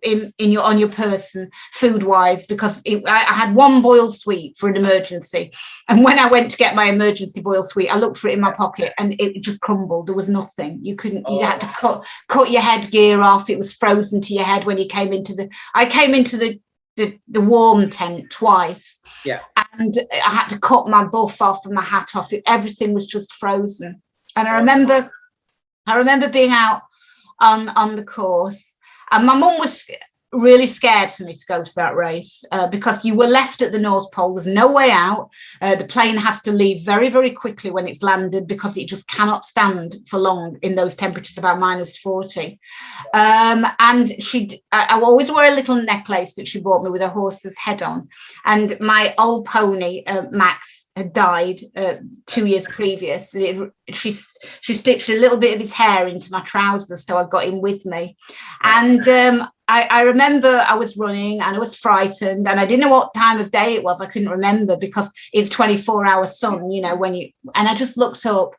on your person, food-wise, because I had one boiled sweet for an emergency. And when I went to get my emergency boiled sweet, I looked for it in my pocket and it just crumbled. There was nothing. You had to cut your headgear off. It was frozen to your head when you came into I came into the warm tent twice. Yeah. And I had to cut my buff off and my hat off. Everything was just frozen. And I remember being out on the course, and my mum was really scared for me to go to that race because you were left at the North Pole. There's no way out. The plane has to leave very, very quickly when it's landed because it just cannot stand for long in those temperatures, about -40. And I always wear a little necklace that she bought me with a horse's head on. And my old pony, Max, had died 2 years previous. She stitched a little bit of his hair into my trousers, so I got him with me. And I remember I was running and I was frightened and I didn't know what time of day it was. I couldn't remember because it's 24-hour sun, you know, and I just looked up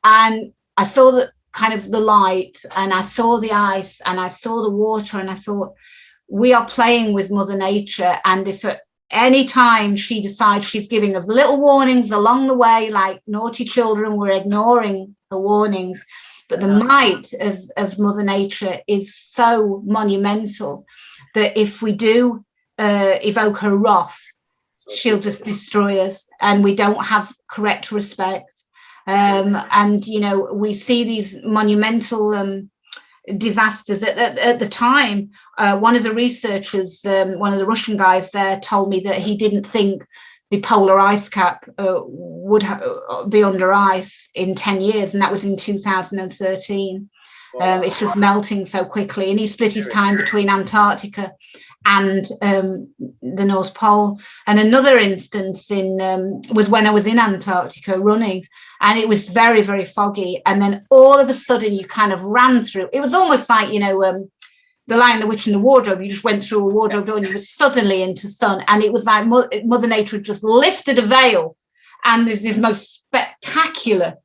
and I saw the kind of the light and I saw the ice and I saw the water and I thought, we are playing with Mother Nature. And if at any time she decides she's giving us little warnings along the way, like naughty children, we're ignoring the warnings. But the might of Mother Nature is so monumental that if we do evoke her wrath, she'll just destroy us, and we don't have correct respect. And, you know, we see these monumental disasters. At the time, one of the researchers, one of the Russian guys there, told me that he didn't think the polar ice cap would be under ice in 10 years, and that was in 2013. Wow. It's just melting so quickly, and he split his time between Antarctica and the North Pole. And another instance was when I was in Antarctica running, and it was very, very foggy, and then all of a sudden you kind of ran through. It was almost like, you know, The Lion, the Witch and the Wardrobe. You just went through a wardrobe door and you were suddenly into sun, and it was like Mother Nature had just lifted a veil, and there's this most spectacular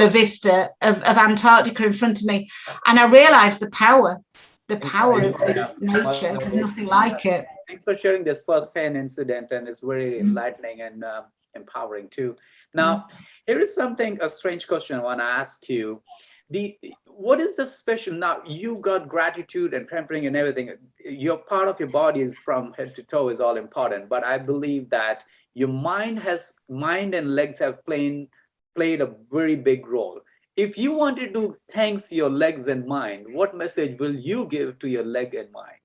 vista of Antarctica in front of me, and I realized the power of this nature. There's nothing like it. Thanks for sharing this first-hand incident, and it's very enlightening and empowering too. Now, here is a strange question I want to ask you. What is the special? Now, you got gratitude and pampering and everything. Your part of your body is from head to toe is all important, but I believe that your mind and legs have played a very big role. If you wanted to thank your legs and mind, what message will you give to your leg and mind?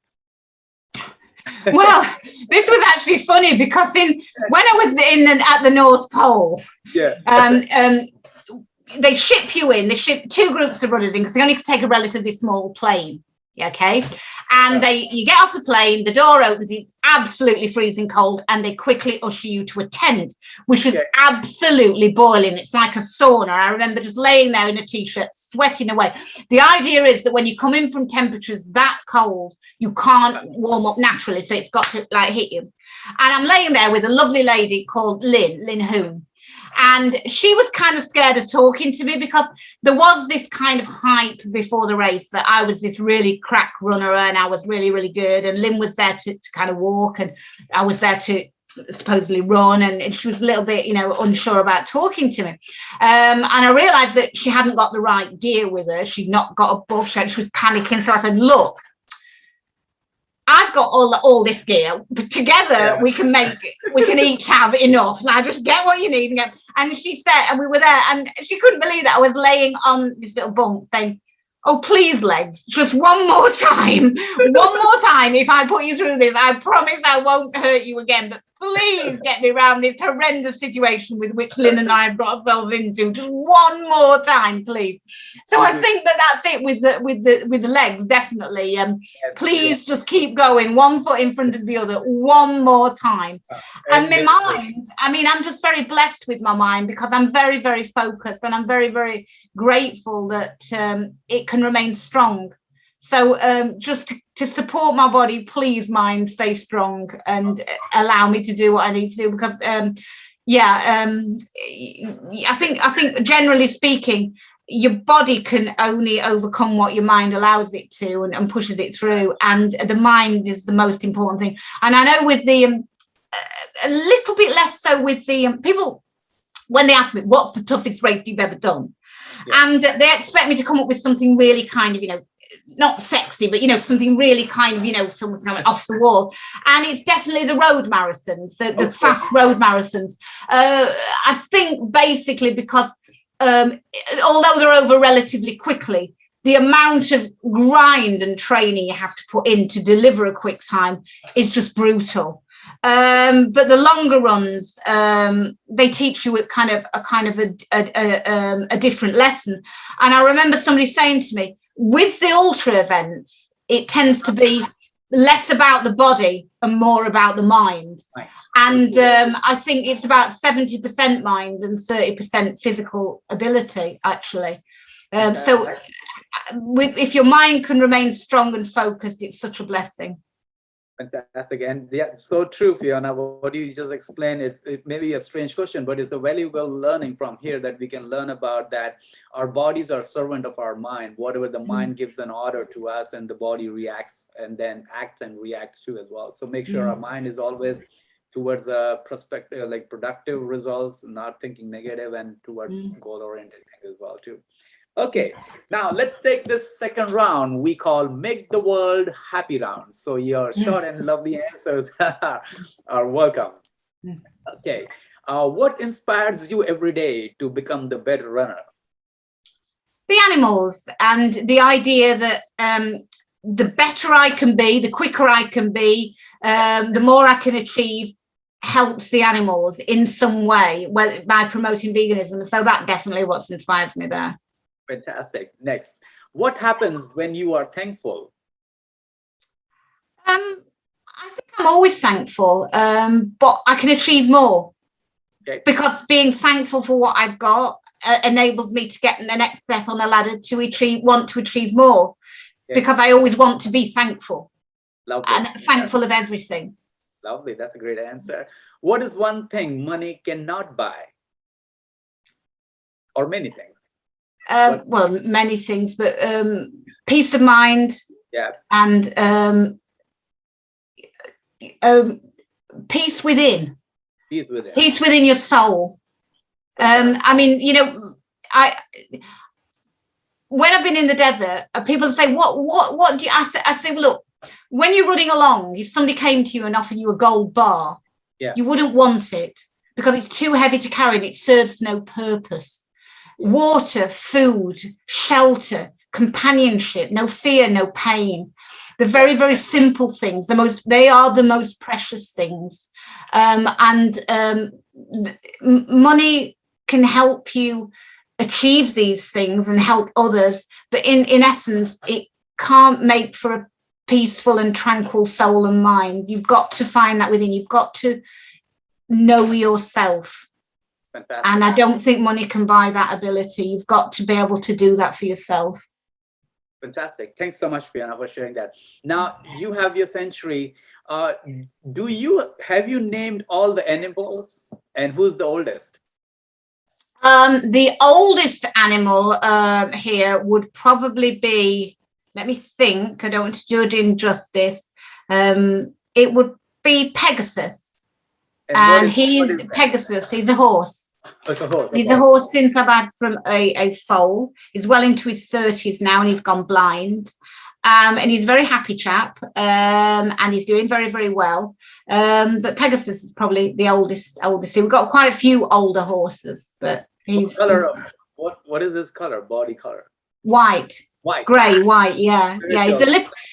Well, this was actually funny because when I was at the North Pole, they ship you in. They ship two groups of runners in because they only take a relatively small plane. Okay, and you get off the plane, the door opens, it's absolutely freezing cold, and they quickly usher you to a tent, which is absolutely boiling. It's like a sauna. I remember just laying there in a t-shirt, sweating away. The idea is that when you come in from temperatures that cold, you can't warm up naturally, so it's got to like hit you. And I'm laying there with a lovely lady called Lynn Hoon. And she was kind of scared of talking to me because there was this kind of hype before the race that I was this really crack runner and I was really, really good. And Lynn was there to kind of walk, and I was there to supposedly run. And she was a little bit, you know, unsure about talking to me. And I realized that she hadn't got the right gear with her. She'd not got a buff. She was panicking. So I said, look, I've got all this gear, but together we can each have enough. Now just get what you need. And she said, and we were there, and she couldn't believe that I was laying on this little bunk saying, oh, please, legs, just one more time. If I put you through this, I promise I won't hurt you again. But please get me around this horrendous situation with which Lynn and I have got ourselves into. Just one more time, please. So I think that's it with the legs, definitely. Please just keep going, one foot in front of the other, one more time. And my mind, I mean, I'm just very blessed with my mind because I'm very, very focused, and I'm very, very grateful that it can remain strong. So just to support my body, please, mind, stay strong and allow me to do what I need to do, because I think generally speaking, your body can only overcome what your mind allows it to and pushes it through, and the mind is the most important thing. And I know with the a little bit less so with the people when they ask me what's the toughest race you've ever done, and they expect me to come up with something really kind of, you know, not sexy, but, you know, something really kind of, you know, something kind of off the wall. And it's definitely the road marathons, the fast road marathons. I think basically because although they're over relatively quickly, the amount of grind and training you have to put in to deliver a quick time is just brutal. But the longer runs, they teach you a different lesson. And I remember somebody saying to me, with the ultra events, it tends to be less about the body and more about the mind. Right. And I think it's about 70% mind and 30% physical ability, actually. So if your mind can remain strong and focused, it's such a blessing. Fantastic. And yeah, so true, Fiona. What you just explained, it may be a strange question, but it's a valuable learning from here that we can learn about that our bodies are servant of our mind. Whatever the mind gives an order to us, and the body reacts and then acts and reacts to as well. So make sure our mind is always towards the perspective, like productive results, not thinking negative, and towards goal oriented as well too. Okay, now let's take this second round we call Make the World Happy Round. So your short and lovely answers are welcome. Okay, what inspires you every day to become the better runner? The animals, and the idea that the better I can be, the quicker I can be, the more I can achieve, helps the animals in some way by promoting veganism. So that definitely what inspires me there. Fantastic. Next, what happens when you are thankful? I think I'm always thankful, but I can achieve more. Okay. Because being thankful for what I've got enables me to get in the next step on the ladder to want to achieve more. Okay. Because I always want to be thankful. Lovely. And thankful of everything. Lovely. That's a great answer. What is one thing money cannot buy? Or many things? Well, many things, but peace of mind, and peace within. Peace within your soul. I mean, you know, when I've been in the desert, people say, what do you? I say, well, look, when you're running along, if somebody came to you and offered you a gold bar, you wouldn't want it because it's too heavy to carry and it serves no purpose. Water, food, shelter, companionship, no fear, no pain. The very, very simple things, they are the most precious things. Money can help you achieve these things and help others, but in essence, it can't make for a peaceful and tranquil soul and mind. You've got to find that within. You've got to know yourself. Fantastic. And I don't think money can buy that ability. You've got to be able to do that for yourself. Fantastic. Thanks so much, Fiona, for sharing that. Now you have your century. Have you named all the animals, and who's the oldest? The oldest animal here would probably be, let me think, I don't want to do it injustice. It would be Pegasus. And he's Pegasus. He's a horse. Like a horse. He's a horse since I've had from a foal. He's well into his 30s now, and he's gone blind. And he's a very happy chap, and he's doing very, very well. But Pegasus is probably the oldest. We've got quite a few older horses, but what is his color? Body color? White. Grey, white, yeah.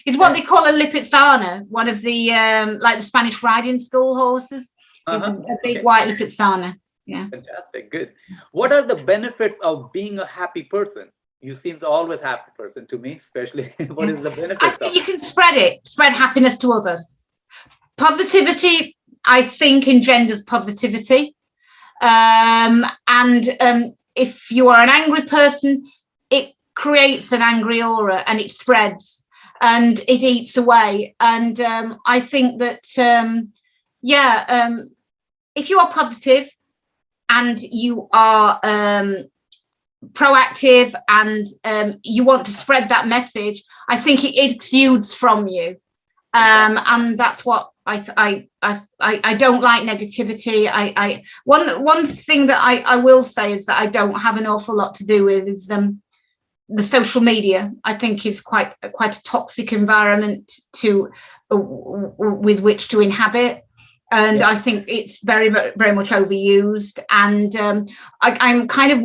He's what they call a Lipizzaner, one of the like the Spanish riding school horses. He's a big white Lipizzaner. Yeah. Fantastic. Good. What are the benefits of being a happy person? You seem to always happy person to me, especially. What is the benefits? I think you can spread happiness to others. Positivity, I think, engenders positivity. If you are an angry person, it creates an angry aura and it spreads and it eats away. And I think that, if you are positive and you are proactive and you want to spread that message, I think it exudes from you. And that's what I don't like negativity. One thing that I will say is that I don't have an awful lot to do with is the social media. I think is quite a toxic environment with which to inhabit. And I think it's very, very much overused. And I'm kind of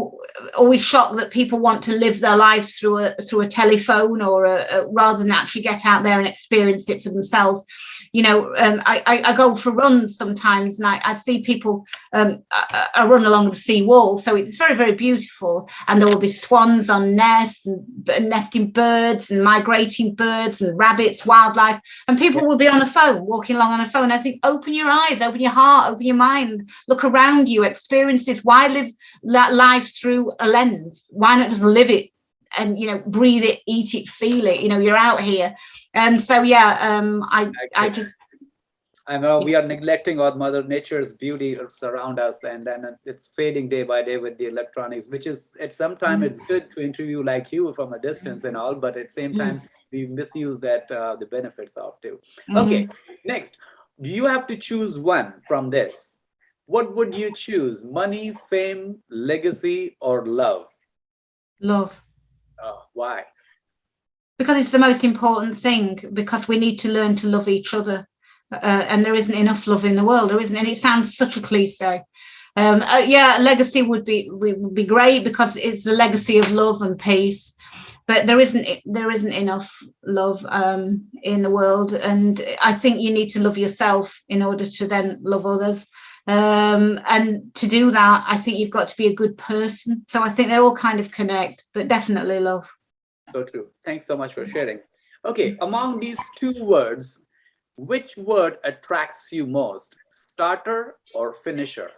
always shocked that people want to live their lives through a telephone, or rather than actually get out there and experience it for themselves. I go for runs sometimes, and I see people. I run along the sea wall, so it's very, very beautiful. And there will be swans on nests, and nesting birds, and migrating birds, and rabbits, wildlife. And people will be on the phone, walking along on a phone. I think, open your eyes, open your heart, open your mind, look around you, experience this. Why live life through a lens? Why not just live it and breathe it, eat it, feel it? You're out here. And so I know we are neglecting all Mother Nature's beauty around us, and then it's fading day by day with the electronics, which is at some time it's good to interview like you from a distance and all, but at the same time we misuse that the benefits of too. Okay, next, you have to choose one from this. What would you choose? Money, fame, legacy, or love? Love. Oh, why? Because it's the most important thing, because we need to learn to love each other. And there isn't enough love in the world. There isn't, and it sounds such a cliche. Legacy would be great, because it's the legacy of love and peace. But there isn't enough love in the world, and I think you need to love yourself in order to then love others. And to do that, I think you've got to be a good person. So I think they all kind of connect, but definitely love. So true. Thanks so much for sharing. Okay, among these two words, which word attracts you most? Starter or finisher?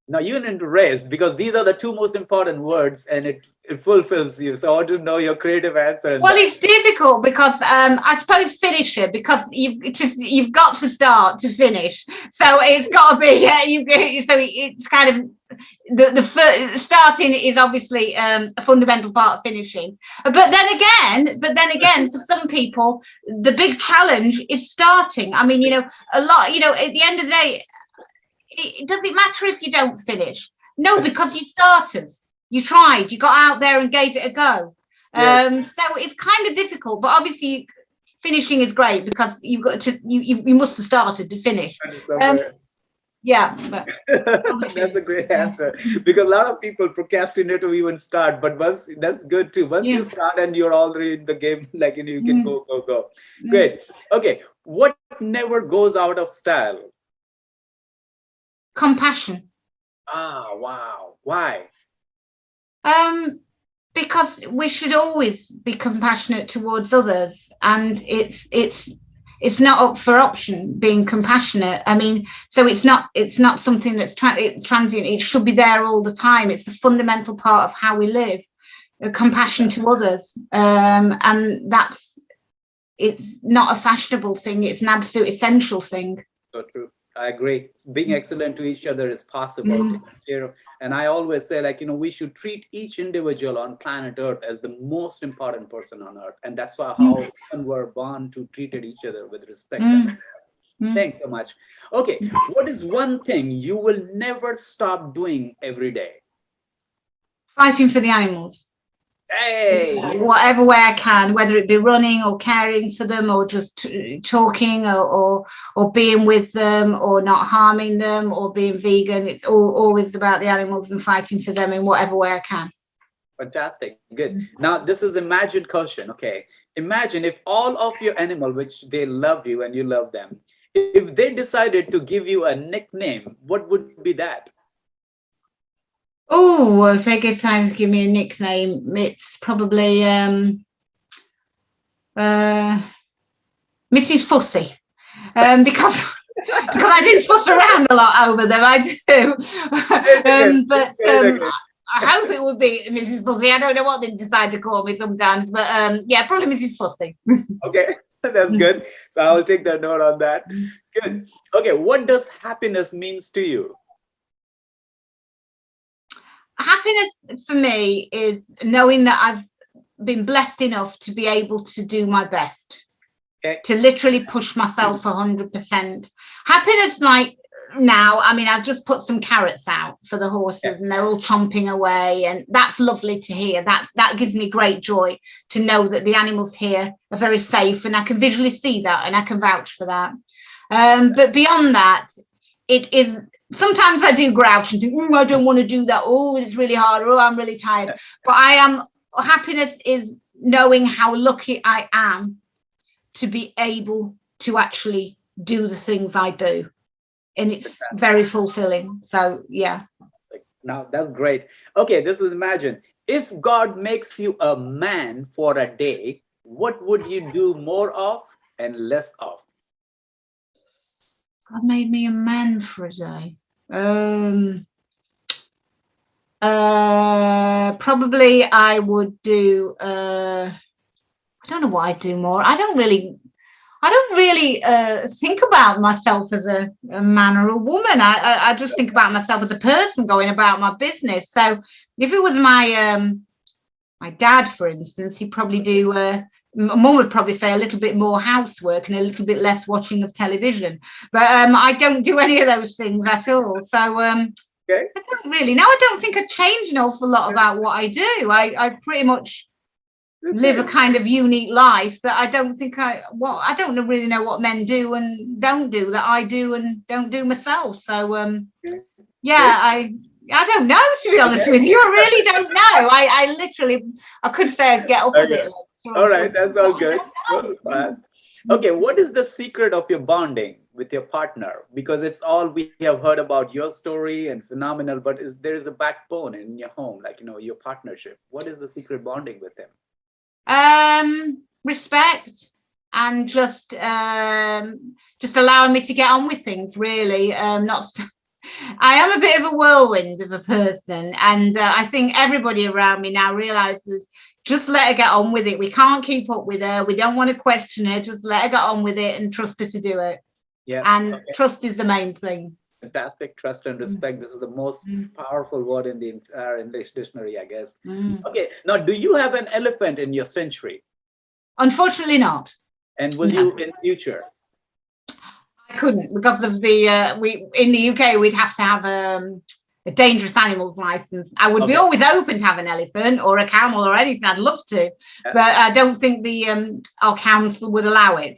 Now you're into race, because these are the two most important words, and it fulfills you. So I want to know your creative answer. Well, it's difficult, because I suppose finisher, because you've got to start to finish. So it's got to be so it's kind of the starting is obviously a fundamental part of finishing. But then again, for some people, the big challenge is starting. I mean, a lot. At the end of the day, does it matter if you don't finish? No, because you started, you tried, you got out there and gave it a go. Yes. So it's kind of difficult, but obviously finishing is great, because you've got to you must have started to finish. Yeah, but that's a great answer, because a lot of people procrastinate to even start, but once that's good too. Once you start and you're already in the game, like you can go. Great. Okay, what never goes out of style? Compassion. Ah, wow. Why? Because we should always be compassionate towards others, and it's not up for option being compassionate. I mean, so it's not something that's transient. It should be there all the time. It's the fundamental part of how we live. Compassion to others, and it's not a fashionable thing. It's an absolute essential thing. So true. I agree. Being excellent to each other is possible. And I always say, we should treat each individual on planet Earth as the most important person on Earth. And that's how we're born to treat each other with respect. Thanks so much. Okay. What is one thing you will never stop doing every day? Fighting for the animals. Hey, whatever way I can, whether it be running or caring for them, or just talking, or being with them, or not harming them, or being vegan. It's always about the animals and fighting for them in whatever way I can. Fantastic. Good. Now this is the magic question. Okay, imagine if all of your animal, which they love you and you love them, if they decided to give you a nickname, what would be that? Oh, if they decide to give me a nickname, it's probably Mrs. Fussy, because I do fuss around a lot over them. I do, I hope it would be Mrs. Fussy. I don't know what they decide to call me sometimes, but probably Mrs. Fussy. Okay, that's good. So I'll take that note on that. Good. Okay, what does happiness means to you? Happiness for me is knowing that I've been blessed enough to be able to do my best, to literally push myself 100%. Happiness, like now. I mean, I've just put some carrots out for the horses, and they're all chomping away, and that's lovely to hear. That gives me great joy to know that the animals here are very safe, and I can visually see that, and I can vouch for that. But beyond that, it is sometimes I do grouch and think, I don't want to do that. Oh, it's really hard. Oh, I'm really tired. But happiness is knowing how lucky I am to be able to actually do the things I do. And it's very fulfilling. So, yeah. Now, that's great. Okay, this is imagine. If God makes you a man for a day, what would you do more of and less of? God made me a man for a day. Probably I would do, I don't know what I'd do more. I don't really think about myself as a man or a woman. I just think about myself as a person going about my business. So if it was my dad, for instance, he'd probably do, Mum would probably say a little bit more housework and a little bit less watching of television. But I don't do any of those things at all. So I don't really know. I don't think I change an awful lot about what I do. I pretty much live a kind of unique life that I don't think I don't really know what men do and don't do that I do and don't do myself. So I don't know, to be honest with you. I really don't know. I literally could say I'd get up a bit. All right, that's all good. Okay, what is the secret of your bonding with your partner? Because it's all we have heard about your story and phenomenal, but there is a backbone in your home, like your partnership. What is the secret bonding with him? Respect and just allowing me to get on with things, really. I am a bit of a whirlwind of a person, and I think everybody around me now realizes just let her get on with it. We can't keep up with her. We don't want to question her. Just let her get on with it and trust her to do it. Yeah. And trust is the main thing. Fantastic. Trust and respect. This is the most powerful word in the entire English dictionary, I guess. Okay. Now, do you have an elephant in your sanctuary? Unfortunately not. And will you in future? I couldn't, because of the in the UK we'd have to have a dangerous animals license. I would be always open to have an elephant or a camel or anything. I'd love to, but I don't think our council would allow it.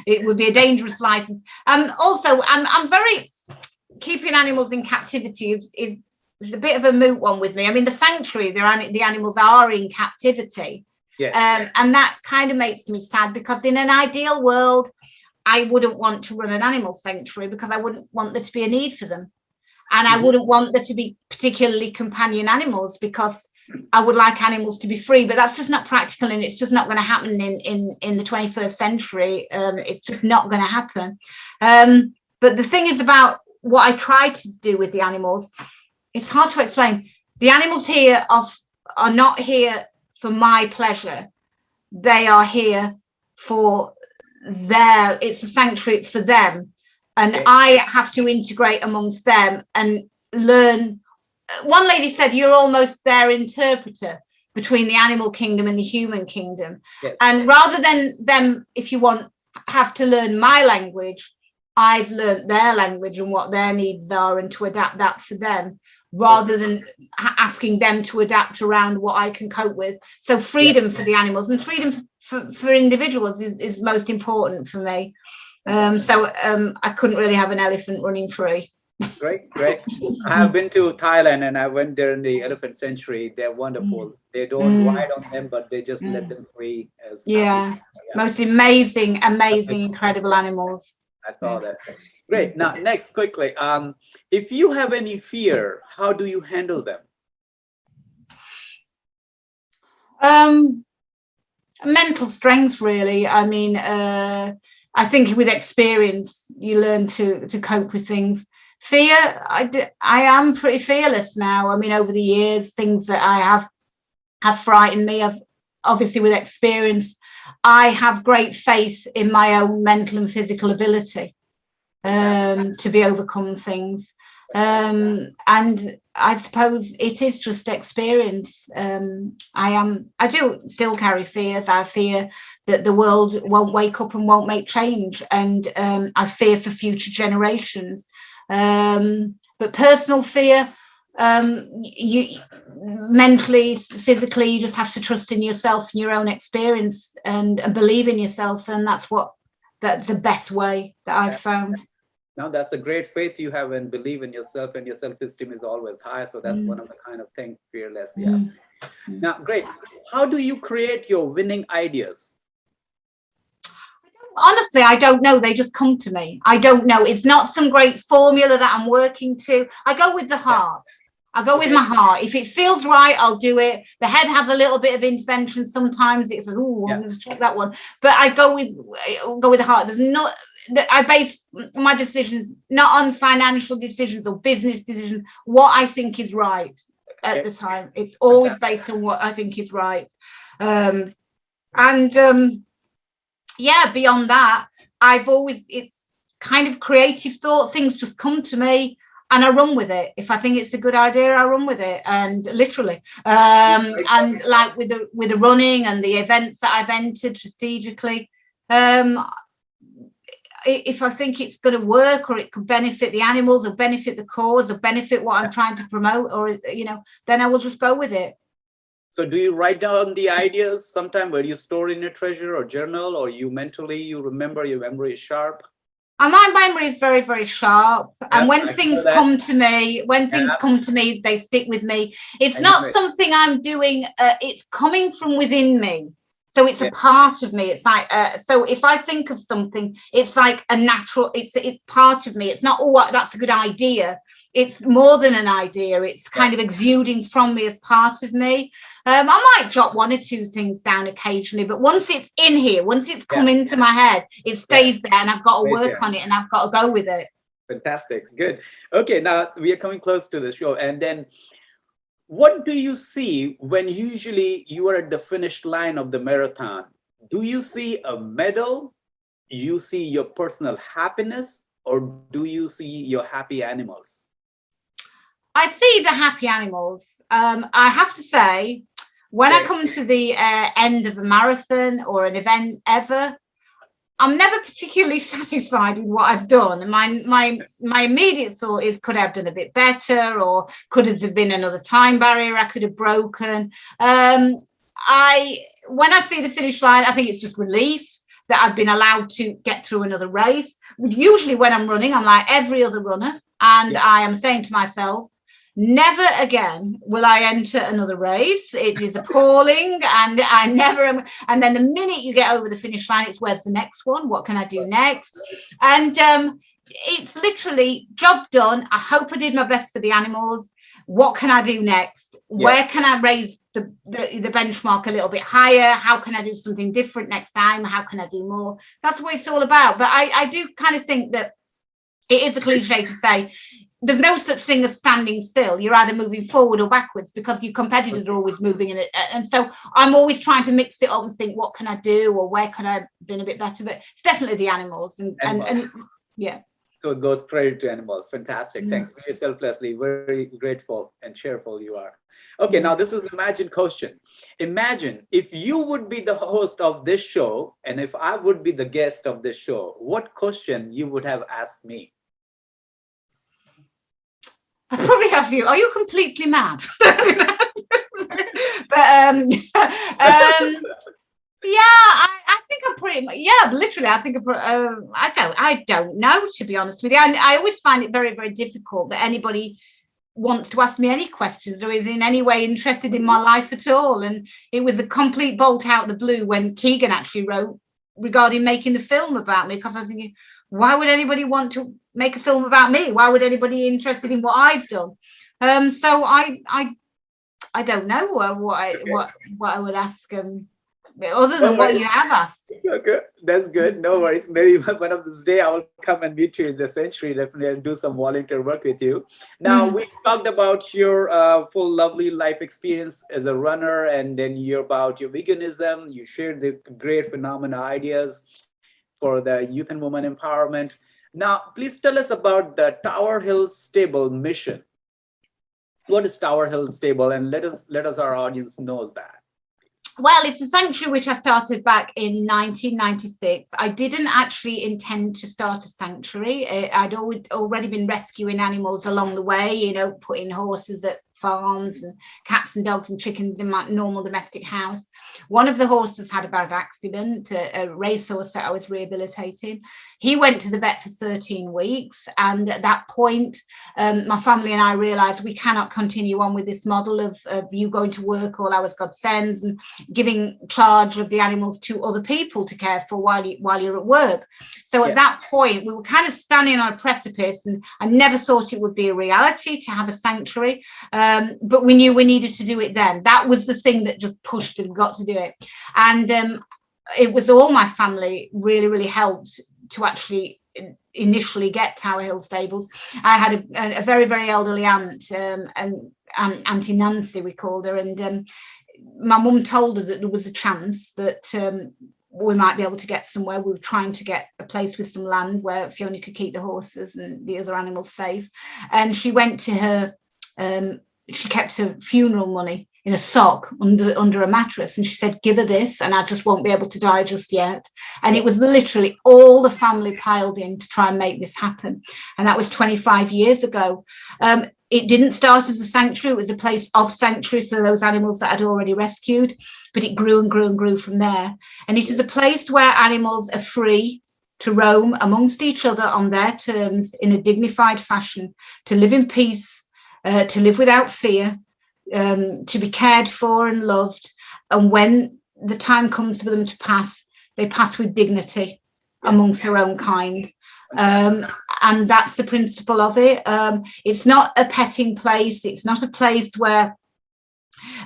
It would be a dangerous license. Also, I'm very keeping animals in captivity is a bit of a moot one with me. I mean, the sanctuary, the animals are in captivity, and that kind of makes me sad, because in an ideal world, I wouldn't want to run an animal sanctuary because I wouldn't want there to be a need for them. And I wouldn't want there to be particularly companion animals, because I would like animals to be free. But that's just not practical, and it's just not going to happen in the 21st century. It's just not going to happen. But the thing is about what I try to do with the animals, it's hard to explain. The animals here are not here for my pleasure. They are here for it's a sanctuary for them. And I have to integrate amongst them and learn. One lady said, you're almost their interpreter between the animal kingdom and the human kingdom. Yes. And rather than them, if you want, have to learn my language, I've learned their language and what their needs are, and to adapt that for them, rather than asking them to adapt around what I can cope with. So freedom for the animals and freedom for individuals is most important for me. I couldn't really have an elephant running free. Great. I have been to Thailand, and I went there in the elephant sanctuary. They're wonderful. They don't ride on them, but they just let them free. Most amazing, incredible animals. I saw that. Great. Now, next, quickly, if you have any fear, how do you handle them? Mental strength, really. I mean, I think with experience, you learn to cope with things. Fear, I am pretty fearless now. I mean, over the years, things that I have frightened me. Obviously, with experience, I have great faith in my own mental and physical ability to be overcome things. And I suppose it is just experience. I do still carry fears. I fear that the world won't wake up and won't make change, and I fear for future generations. But personal fear, you mentally, physically, you just have to trust in yourself and your own experience, and believe in yourself, and that's the best way that I've found. Now that's a great faith you have and believe in yourself, and your self-esteem is always high. So that's one of the kind of thing, fearless. Yeah. Now, great. How do you create your winning ideas? Honestly, I don't know. They just come to me. I don't know. It's not some great formula that I'm working to. I go with the heart. I go with my heart. If it feels right, I'll do it. The head has a little bit of intervention. Sometimes it's, oh, I'm going to check that one. But I go with the heart. There's not. I base my decisions not on financial decisions or business decisions. What I think is right at the time. It's always based on what I think is right. Yeah, beyond that, it's kind of creative thought. Things just come to me and I run with it. If I think it's a good idea, I run with it, and literally. And like with the running and the events that I've entered strategically, if I think it's going to work, or it could benefit the animals, or benefit the cause, or benefit what I'm trying to promote, or then I will just go with it. So do you write down the ideas sometime, where you store in a treasure or journal, or you mentally, you remember, your memory is sharp? My memory is very, very sharp. And when things come to me, they stick with me. It's not something I'm doing. It's coming from within me. So it's a part of me. It's like, so if I think of something, it's like a natural, it's part of me. It's not, oh, that's a good idea. It's more than an idea. It's kind of exuding from me as part of me. I might jot one or two things down occasionally, but once it's in here, once it's come into my head, it stays there, and I've got to work on it, and I've got to go with it. Fantastic. Good. Okay, now we are coming close to the show. And then what do you see when usually you are at the finish line of the marathon? Do you see a medal? You see your personal happiness, or do you see your happy animals? I see the happy animals. I have to say, when I come to the end of a marathon or an event ever, I'm never particularly satisfied with what I've done. And my immediate thought is, could I have done a bit better, or could have there been another time barrier I could have broken? When I see the finish line, I think it's just relief that I've been allowed to get through another race. Usually when I'm running, I'm like every other runner, and I am saying to myself, never again will I enter another race. It is appalling, and I never am. And then the minute you get over the finish line, it's, where's the next one? What can I do next? And it's literally job done. I hope I did my best for the animals. What can I do next? Where can I raise the benchmark a little bit higher? How can I do something different next time? How can I do more? That's what it's all about. But I do kind of think that it is a cliche to say there's no such thing as standing still. You're either moving forward or backwards, because your competitors are always moving in it. And so I'm always trying to mix it up and think, what can I do, or where could I have been a bit better? But it's definitely the animals. And yeah. So it goes credit to animals. Fantastic. Thanks. Very selflessly, very grateful and cheerful you are. Okay, now this is the imagine question. Imagine if you would be the host of this show, and if I would be the guest of this show, what question you would have asked me? I probably have you. Are you completely mad? But yeah, I think I'm pretty. Yeah, literally, I think I don't know, to be honest with you. I always find it very, very difficult that anybody wants to ask me any questions, or is in any way interested in my life at all. And it was a complete bolt out of the blue when Keegan actually wrote regarding making the film about me, because I was thinking, why would anybody want to make a film about me? Why would anybody be interested in what I've done? So I don't know what I would ask other than what you have asked. Okay, that's good. No worries. Maybe one of this day I will come and meet you in the century. Definitely, I'll do some volunteer work with you. Now we talked about your full lovely life experience as a runner, and then about your veganism. You shared the great phenomenal ideas for the youth and women empowerment. Now, please tell us about the Tower Hill Stable mission. What is Tower Hill Stable? And let us our audience knows that. Well, it's a sanctuary which I started back in 1996. I didn't actually intend to start a sanctuary. I'd already been rescuing animals along the way, you know, putting horses at farms and cats and dogs and chickens in my normal domestic house. One of the horses had a bad accident, a racehorse that I was rehabilitating. He went to the vet for 13 weeks. And at that point, my family and I realized we cannot continue on with this model of you going to work all hours God sends and giving charge of the animals to other people to care for while you're at work. So at that point, we were kind of standing on a precipice, and I never thought it would be a reality to have a sanctuary. But we knew we needed to do it then. That was the thing that just pushed and got to do it. And it was all my family really, really helped to actually initially get Tower Hill Stables. I had a very, very elderly aunt, and Auntie Nancy, we called her, and my mum told her that there was a chance that we might be able to get somewhere. We were trying to get a place with some land where Fiona could keep the horses and the other animals safe. And she went to her, she kept her funeral money in a sock under a mattress, and she said, give her this and I just won't be able to die just yet. And it was literally all the family piled in to try and make this happen, and that was 25 years ago. It didn't start as a sanctuary. It was a place of sanctuary for those animals that I'd already rescued, but it grew and grew and grew from there. And it is a place where animals are free to roam amongst each other on their terms in a dignified fashion, to live in peace, to live without fear, to be cared for and loved. And when the time comes for them to pass, they pass with dignity amongst their own kind. And that's the principle of it. It's not a petting place. It's not a place where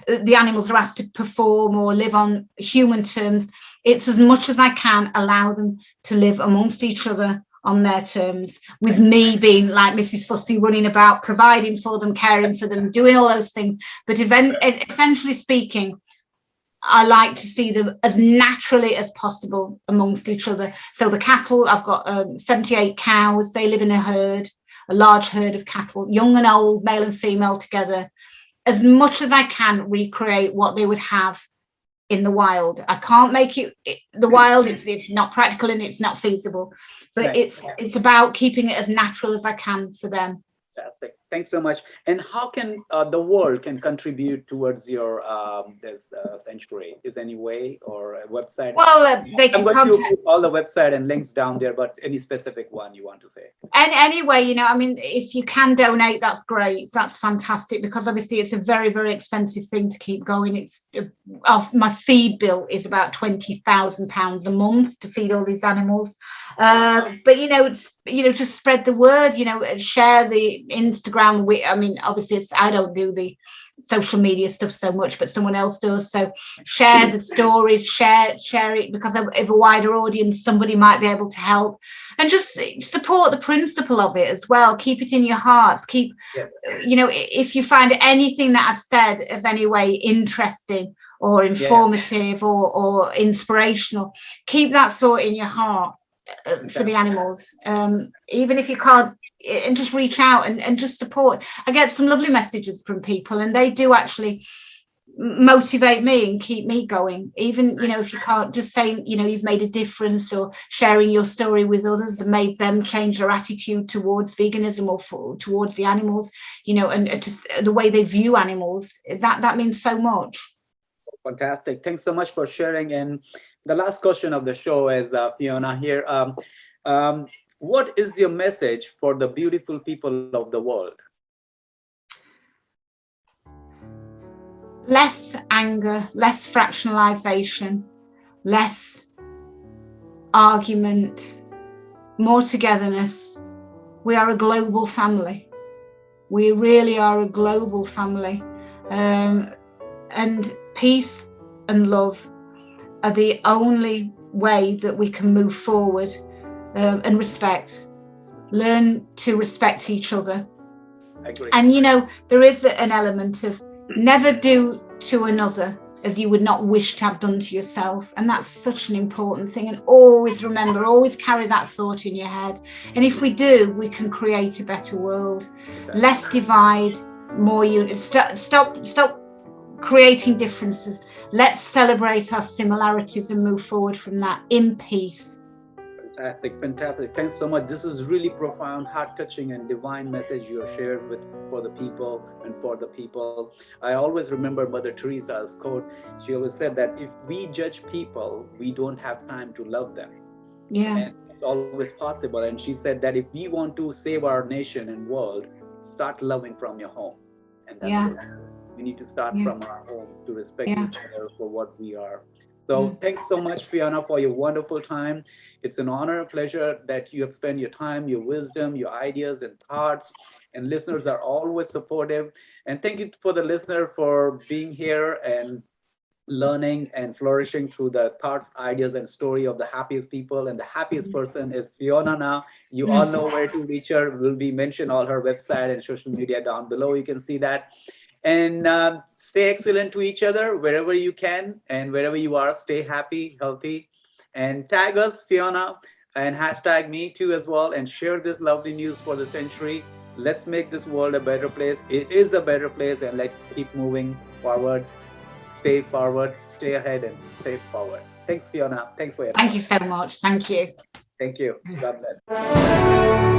the animals are asked to perform or live on human terms. It's as much as I can allow them to live amongst each other on their terms, with me being like Mrs. Fussy, running about, providing for them, caring for them, doing all those things. But essentially speaking, I like to see them as naturally as possible amongst each other. So the cattle, I've got 78 cows. They live in a herd, a large herd of cattle, young and old, male and female together. As much as I can recreate what they would have in the wild. I can't make it the wild. It's not practical and it's not feasible. But it's about keeping it as natural as I can for them. Fantastic. Thanks so much. And how can the world can contribute towards your this sanctuary? Is there any way or a website? Well, they can contact. I'm going to put all the website and links down there, but any specific one you want to say? And anyway, you know, I mean, if you can donate, that's great. That's fantastic, because obviously it's a very, very expensive thing to keep going. It's my feed bill is about £20,000 a month to feed all these animals. But just spread the word, share the Instagram. I mean, obviously I don't do the social media stuff so much, but someone else does. So share the stories, share it, because of a wider audience, somebody might be able to help. And just support the principle of it as well. Keep it in your hearts. If you find anything that I've said of any way interesting or informative or inspirational, keep that thought in your heart for the animals. Even if you can't, and just reach out and just support. I get some lovely messages from people, and they do actually motivate me and keep me going. Even if you can't, just saying you've made a difference, or sharing your story with others and made them change their attitude towards veganism or towards the animals, and to the way they view animals. That means so much. So fantastic. Thanks so much for sharing. And the last question of the show is Fiona here. What is your message for the beautiful people of the world? Less anger, less fractionalization, less argument, more togetherness. We are a global family. We really are a global family. And peace and love are the only way that we can move forward. And respect. Learn to respect each other. I agree. And there is an element of never do to another as you would not wish to have done to yourself. And that's such an important thing. And always remember, always carry that thought in your head. And if we do, we can create a better world. Less divide, more unity. Stop creating differences. Let's celebrate our similarities and move forward from that in peace. Fantastic. Thanks so much. This is really profound, heart-touching, and divine message you have shared with for the people and for the people. I always remember Mother Teresa's quote. She always said that if we judge people, we don't have time to love them. Yeah. And it's always possible. And she said that if we want to save our nation and world, start loving from your home. And that's it. We need to start from our home to respect each other for what we are. So thanks so much, Fiona, for your wonderful time. It's an honor, a pleasure that you have spent your time, your wisdom, your ideas and thoughts, and listeners are always supportive. And thank you for the listener for being here and learning and flourishing through the thoughts, ideas, and story of the happiest people. And the happiest person is Fiona now. You all know where to reach her. We'll be mentioning all her website and social media down below. You can see that. And stay excellent to each other wherever you can and wherever you are. Stay happy, healthy, and tag us, Fiona, and hashtag me too as well, and share this lovely news for the century. Let's make this world a better place. It is a better place, and let's keep moving forward. Stay forward, stay ahead, and stay forward. Thanks, Fiona. Thanks for your time. Thank you so much. Thank you. Thank you. God bless.